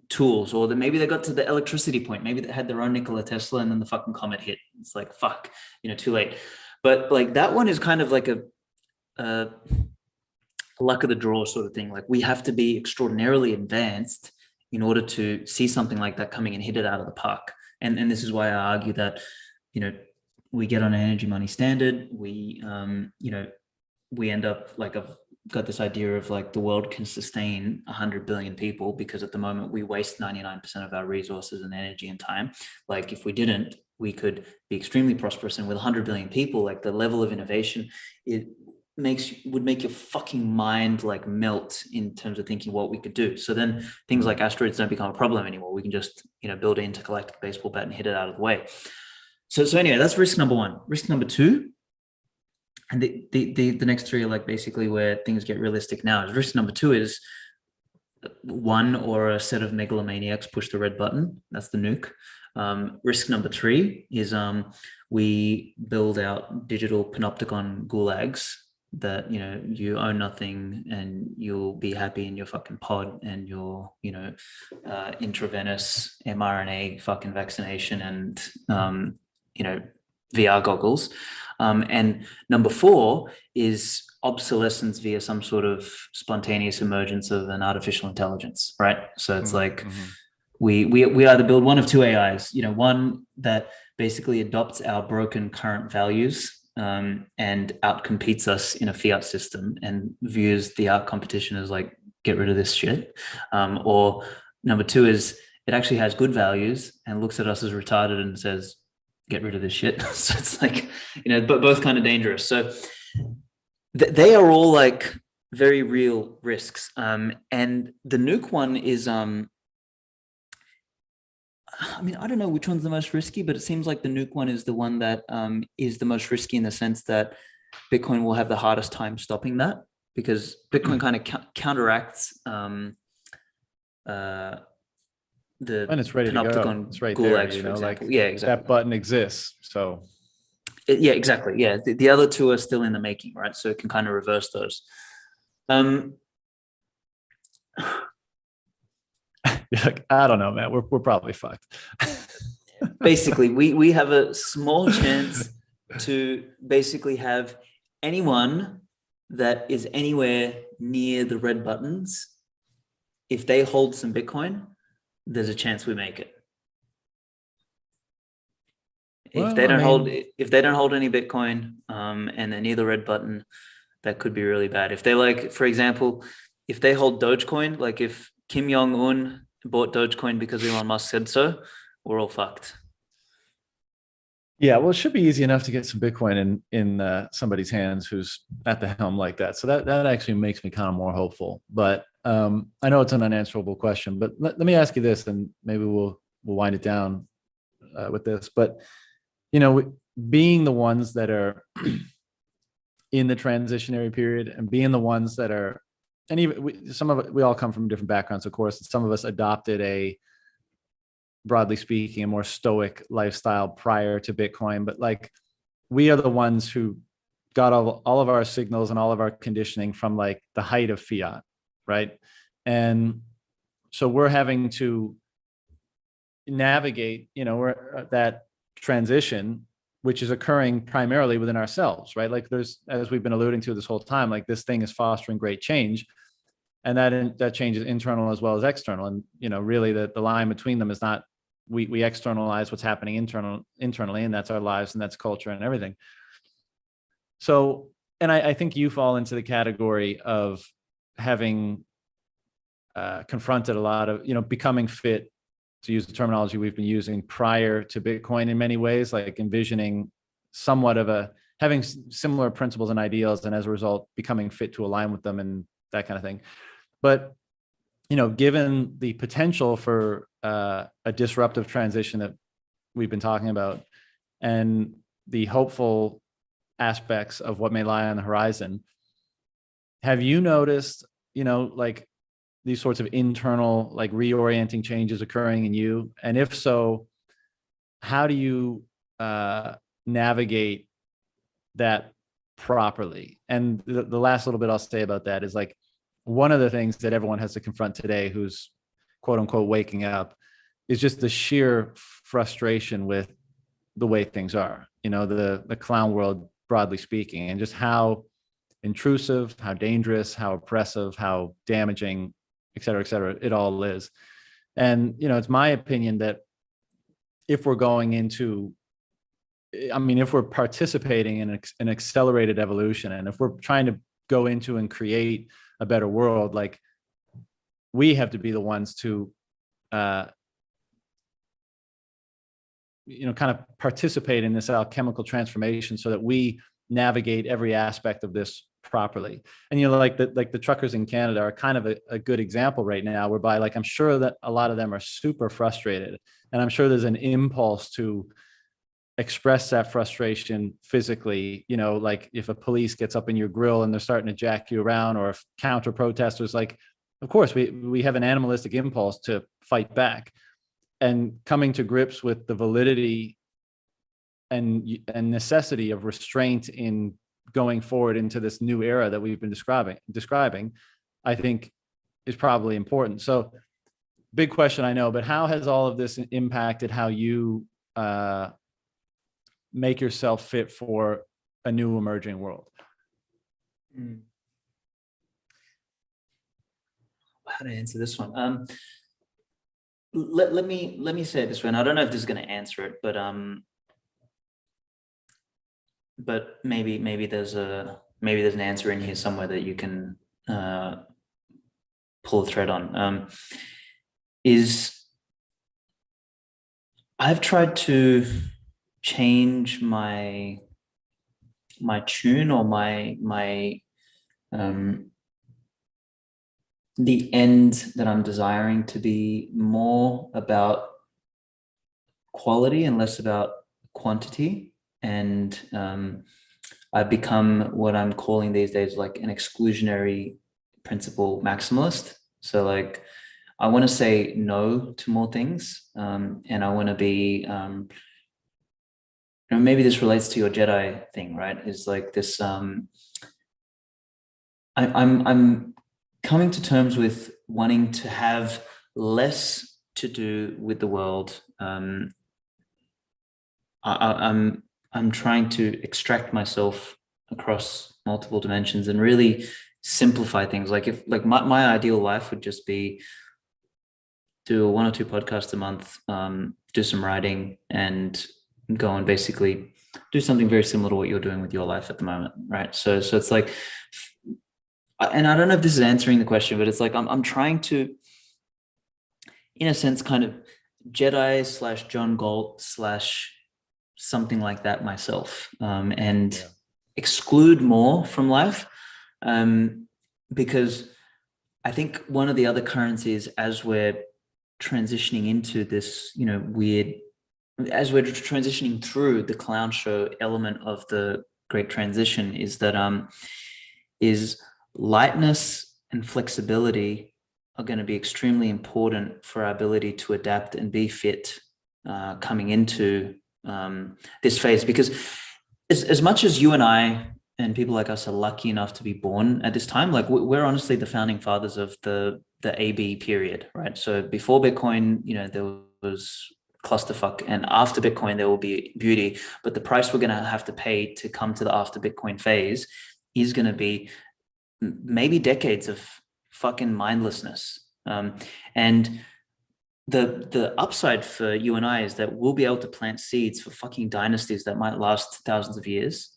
tools, or maybe they got to the electricity point. Maybe they had their own Nikola Tesla, and then the fucking comet hit. It's like, fuck, too late. But like that one is kind of like a luck of the draw sort of thing. Like we have to be extraordinarily advanced in order to see something like that coming and hit it out of the park. And this is why I argue that, we get on an energy money standard. We, we end up like, I've got this idea of like the world can sustain 100 billion people, because at the moment we waste 99% of our resources and energy and time. Like if we didn't, we could be extremely prosperous. And with 100 billion people, like the level of innovation, it would make your fucking mind like melt in terms of thinking what we could do. So then things like asteroids don't become a problem anymore. We can just, build an intergalactic baseball bat and hit it out of the way. So anyway, that's risk number one. Risk number two, and the next three are like basically where things get realistic now. Risk number two is one or a set of megalomaniacs push the red button. That's the nuke. Risk number three is we build out digital panopticon gulags that, you own nothing and you'll be happy in your fucking pod and your, intravenous mRNA fucking vaccination and, VR goggles. And number four is obsolescence via some sort of spontaneous emergence of an artificial intelligence, right? So it's like we either build one of two AIs, one that basically adopts our broken current values and outcompetes us in a fiat system and views the art competition as like, get rid of this shit. Or number two is it actually has good values and looks at us as retarded and says, get rid of this shit. So it's like, but both kind of dangerous. So they are all like very real risks. And the nuke one is, I don't know which one's the most risky, but it seems like the nuke one is the one that is the most risky in the sense that Bitcoin will have the hardest time stopping that, because Bitcoin kind of counteracts and it's ready to go. It's right there, like yeah, exactly. That button exists. So yeah, exactly. Yeah, the other two are still in the making, right? So it can kind of reverse those. You're like, I don't know, man. We're probably fucked. Basically, we have a small chance to basically have anyone that is anywhere near the red buttons. If they hold some Bitcoin, there's a chance we make it. If they don't hold any Bitcoin, and they're near the red button, that could be really bad. If they like, for example, if they hold Dogecoin, like if Kim Jong-un bought Dogecoin because Elon Musk said so, we're all fucked. Yeah, well, it should be easy enough to get some Bitcoin in somebody's hands who's at the helm like that. So that actually makes me kind of more hopeful. But I know it's an unanswerable question, but let me ask you this, and maybe we'll wind it down with this. But being the ones that are in the transitionary period, and being the ones that are, and even we all come from different backgrounds, of course. Some of us adopted broadly speaking, a more stoic lifestyle prior to Bitcoin, but like we are the ones who got all of our signals and all of our conditioning from like the height of fiat, right? And so we're having to navigate, we're that transition, which is occurring primarily within ourselves, right? Like as we've been alluding to this whole time, like this thing is fostering great change, and that change is internal as well as external. And really the line between them is not, we externalize what's happening internally, and that's our lives and that's culture and everything. So, and I think you fall into the category of having confronted a lot of, becoming fit, to use the terminology we've been using prior to Bitcoin in many ways, like envisioning somewhat of having similar principles and ideals, and as a result, becoming fit to align with them and that kind of thing. But, given the potential for a disruptive transition that we've been talking about, and the hopeful aspects of what may lie on the horizon, have you noticed, like these sorts of internal, like reorienting changes occurring in you? And if so, how do you navigate that properly? And the last little bit I'll say about that is, like, one of the things that everyone has to confront today who's quote unquote waking up is just the sheer frustration with the way things are, the clown world, broadly speaking, and just how intrusive, how dangerous, how oppressive, how damaging, et cetera, it all is. And, it's my opinion that if we're going into, if we're participating in an accelerated evolution, and if we're trying to go into and create a better world, like, we have to be the ones to, kind of participate in this alchemical transformation so that we navigate every aspect of this properly. And, like the truckers in Canada are kind of a good example right now, whereby, like, I'm sure that a lot of them are super frustrated, and I'm sure there's an impulse to express that frustration physically, like if a police gets up in your grill and they're starting to jack you around, or if counter protesters, like, of course we have an animalistic impulse to fight back. And coming to grips with the validity and necessity of restraint in going forward into this new era that we've been describing, I think is probably important. So, big question, I know, but how has all of this impacted how you make yourself fit for a new emerging world? How to answer this one? Let me say it this way, and I don't know if this is going to answer it, but maybe there's an answer in here somewhere that you can pull a thread on. Is I've tried to change my tune, or my the end that I'm desiring to be more about quality and less about quantity. And I've become what I'm calling these days, like, an exclusionary principle maximalist. So, like, I want to say no to more things, and I want to be maybe this relates to your Jedi thing, right? Is like this. I'm coming to terms with wanting to have less to do with the world. I'm trying to extract myself across multiple dimensions and really simplify things. Like, if my ideal life would just be do 1 or 2 podcasts a month, do some writing, and go and basically do something very similar to what you're doing with your life at the moment, right? So it's like, and I don't know if this is answering the question, but it's like I'm trying to, in a sense, kind of Jedi / John Galt / something like that myself, and exclude more from life, because I think one of the other currencies, as we're transitioning into this, weird, as we're transitioning through the clown show element of the Great Transition, is that is lightness and flexibility are going to be extremely important for our ability to adapt and be fit coming into this phase. Because as much as you and I and people like us are lucky enough to be born at this time, like, we're honestly the founding fathers of the AB period, right? So before Bitcoin, there was clusterfuck, and after Bitcoin there will be beauty, but the price we're going to have to pay to come to the after Bitcoin phase is going to be maybe decades of fucking mindlessness. And the upside for you and I is that we'll be able to plant seeds for fucking dynasties that might last thousands of years.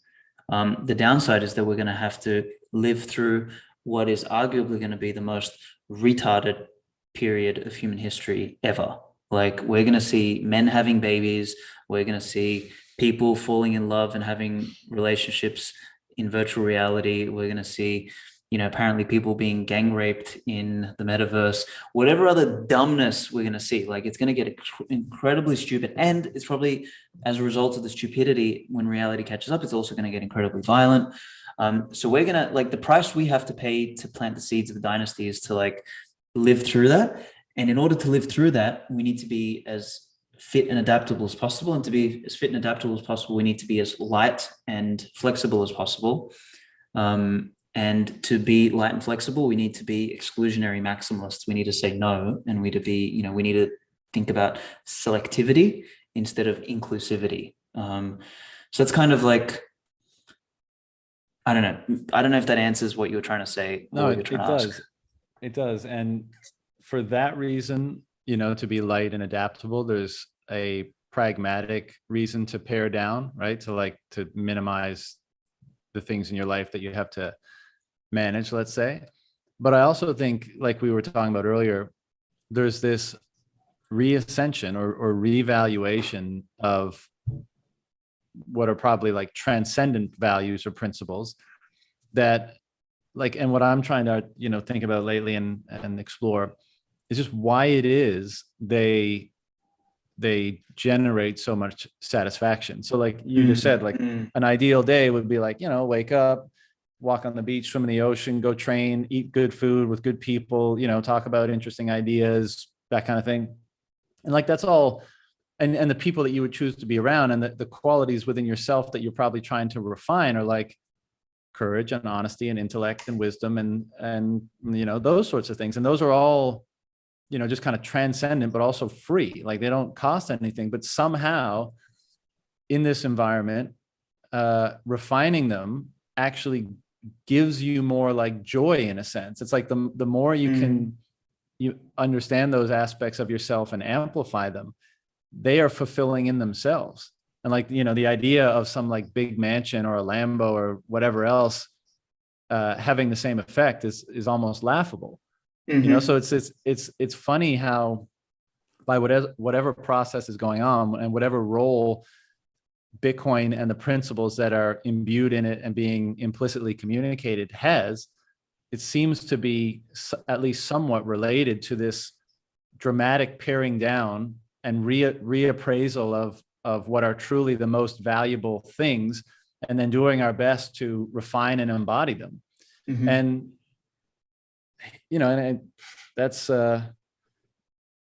The downside is that we're going to have to live through what is arguably going to be the most retarded period of human history ever. Like, we're going to see men having babies. We're going to see people falling in love and having relationships in virtual reality. We're going to see, apparently people being gang raped in the metaverse, whatever other dumbness we're going to see. Like, it's going to get incredibly stupid. And it's probably, as a result of the stupidity, when reality catches up, it's also going to get incredibly violent. So we're gonna, like, the price we have to pay to plant the seeds of the dynasty is to like live through that. And in order to live through that, we need to be as fit and adaptable as possible. And to be as fit and adaptable as possible, we need to be as light and flexible as possible. And to be light and flexible, we need to be exclusionary maximalists. We need to say no, and we need to think about selectivity instead of inclusivity. So it's kind of like, I don't know if that answers what you were trying to say. No, it does. It does. And for that reason, to be light and adaptable, there's a pragmatic reason to pare down, right? To minimize the things in your life that you have to manage, let's say. But I also think, like we were talking about earlier, there's this reascension or reevaluation of what are probably like transcendent values or principles that, like, and what I'm trying to, think about lately and explore is just why it is they generate so much satisfaction. So like you just said, like an ideal day would be like, wake up, walk on the beach, swim in the ocean, go train, eat good food with good people, talk about interesting ideas, that kind of thing. And like, that's all. And the people that you would choose to be around and the qualities within yourself that you're probably trying to refine are like courage and honesty and intellect and wisdom and those sorts of things. And those are all, just kind of transcendent, but also free. Like they don't cost anything, but somehow in this environment, refining them actually gives you more like joy in a sense. It's like the more you understand those aspects of yourself and amplify them, they are fulfilling in themselves. And like, the idea of some like big mansion or a Lambo or whatever else having the same effect is almost laughable. So it's funny how by whatever process is going on and whatever role Bitcoin and the principles that are imbued in it and being implicitly communicated has, it seems to be at least somewhat related to this dramatic paring down and reappraisal of what are truly the most valuable things, and then doing our best to refine and embody them. And and that's an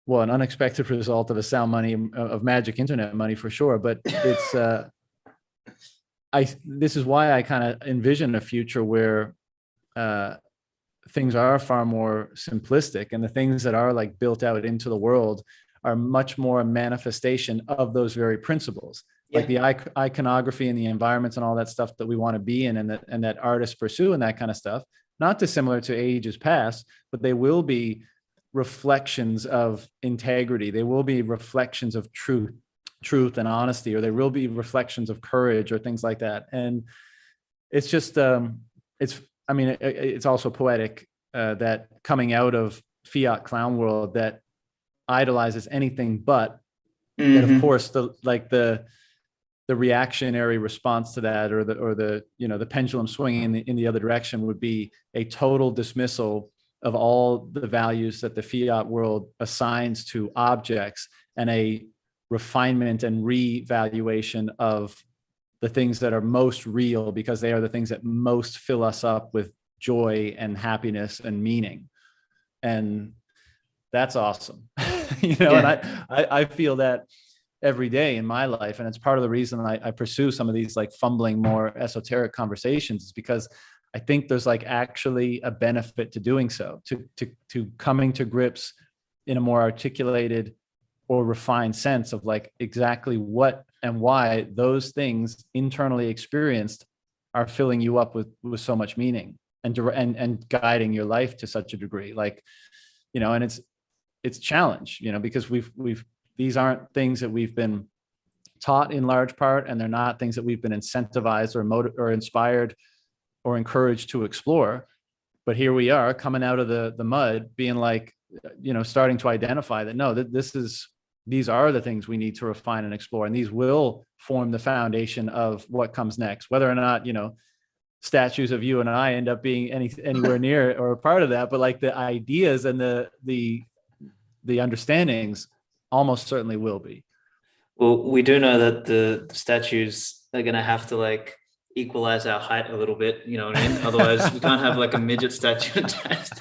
unexpected result of a sound money, of magic internet money for sure. But it's this is why I kind of envision a future where things are far more simplistic, and the things that are like built out into the world are much more a manifestation of those very principles. Like the iconography and the environments and all that stuff that we want to be in, and that artists pursue and that kind of stuff, not dissimilar to ages past, but they will be reflections of integrity. They will be reflections of truth and honesty, or there will be reflections of courage or things like that. And it's just, it's also poetic that coming out of fiat clown world that idolizes anything but, that of course the reactionary response to that, or the pendulum swinging in the other direction, would be a total dismissal of all the values that the fiat world assigns to objects, and a refinement and revaluation of the things that are most real, because they are the things that most fill us up with joy and happiness and meaning. And that's awesome. And I feel that every day in my life. And it's part of the reason I pursue some of these like fumbling, more esoteric conversations, is because I think there's like actually a benefit to doing so, to coming to grips in a more articulated or refined sense of like exactly what and why those things internally experienced are filling you up with so much meaning and guiding your life to such a degree. Like, and it's challenge, because we've these aren't things that we've been taught in large part, and they're not things that we've been incentivized or inspired or encouraged to explore. But here we are coming out of the mud, being like, starting to identify that no, these are the things we need to refine and explore, and these will form the foundation of what comes next. Whether or not statues of you and I end up being anywhere near or a part of that, but like the ideas and the understandings almost certainly will be. Well, we do know that the statues are going to have to like equalize our height a little bit, you know what I mean? Otherwise, we can't have like a midget statue attached.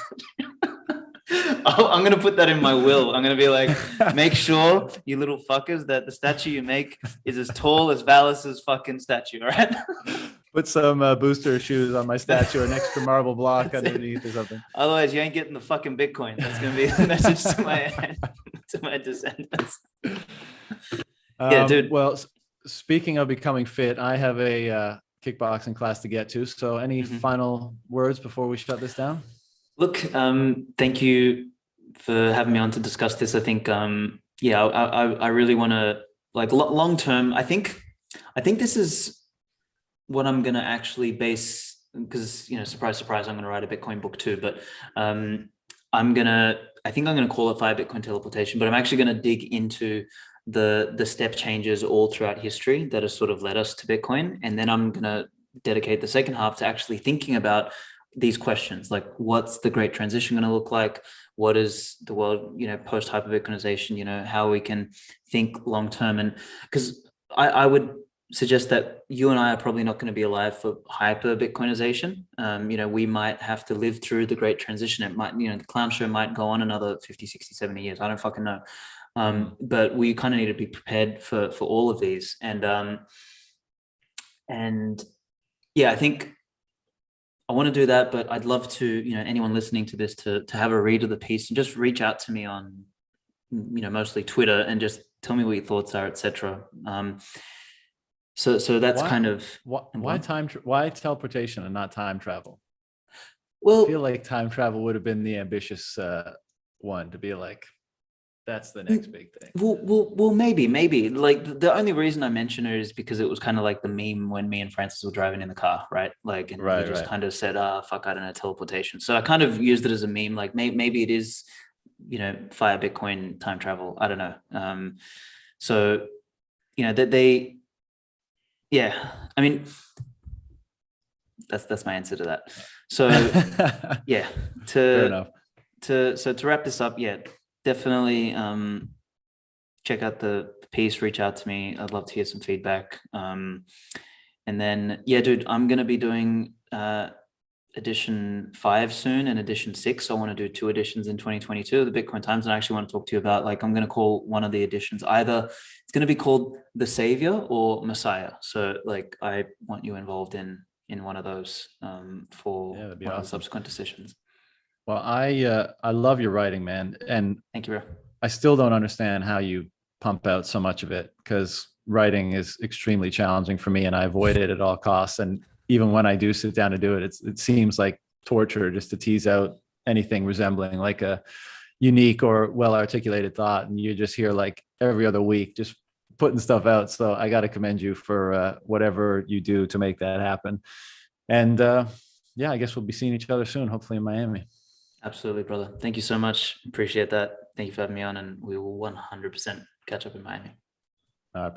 I'm going to put that in my will. I'm going to be like, make sure, you little fuckers, that the statue you make is as tall as Valis's fucking statue, all right? Put some booster shoes on my statue or an extra marble block underneath or something. Otherwise, you ain't getting the fucking Bitcoin. That's going to be the message to my descendants. Yeah, dude. Well, speaking of becoming fit, I have a kickboxing class to get to. So any final words before we shut this down? Look, thank you for having me on to discuss this. I think, I really want to, like, long term, I think this is what I'm going to actually base, because, you know, surprise, surprise, I'm going to write a Bitcoin book too, but I think I'm going to qualify Bitcoin teleportation, but I'm actually going to dig into the step changes all throughout history that have sort of led us to Bitcoin. And then I'm going to dedicate the second half to actually thinking about these questions, like what's the great transition going to look like? What is the world, you know, post hyper Bitcoinization, you know, how we can think long term. And because I would suggest that you and I are probably not going to be alive for hyper Bitcoinization. You know, we might have to live through the great transition. It might, you know, the clown show might go on another 50, 60, 70 years. I don't fucking know. But we kind of need to be prepared for all of these. And yeah, I think I want to do that, but I'd love to, you know, anyone listening to this to have a read of the piece and just reach out to me on, you know, mostly Twitter and just tell me what your thoughts are, etc. So that's kind of why teleportation and not time travel? Well, I feel like time travel would have been the ambitious one to be like, that's the next big thing. Well, maybe. Like the only reason I mention it is because it was kind of like the meme when me and Francis were driving in the car, right? Like, and he just kind of said, fuck, I don't know, teleportation. So I kind of used it as a meme. Like maybe it is, you know, via Bitcoin time travel. I don't know. So, you know, that yeah, I mean, that's my answer to that. So yeah, to wrap this up, yeah, definitely check out the piece, reach out to me. I'd love to hear some feedback. And then, yeah, dude, I'm going to be doing edition 5 soon and edition 6. So I want to do 2 editions in 2022 of the Bitcoin Times. And I actually want to talk to you about, like, I'm going to call one of the editions either, it's going to be called The Savior or Messiah. So like, I want you involved in one of those for one of the subsequent decisions. Well, I love your writing, man. And thank you, bro. I still don't understand how you pump out so much of it, because writing is extremely challenging for me and I avoid it at all costs. And even when I do sit down to do it, it seems like torture just to tease out anything resembling like a unique or well-articulated thought. And you just hear like every other week, just putting stuff out. So I got to commend you for whatever you do to make that happen. And yeah, I guess we'll be seeing each other soon, hopefully in Miami. Absolutely, brother. Thank you so much. Appreciate that. Thank you for having me on, and we will 100% catch up in Miami. All right, brother.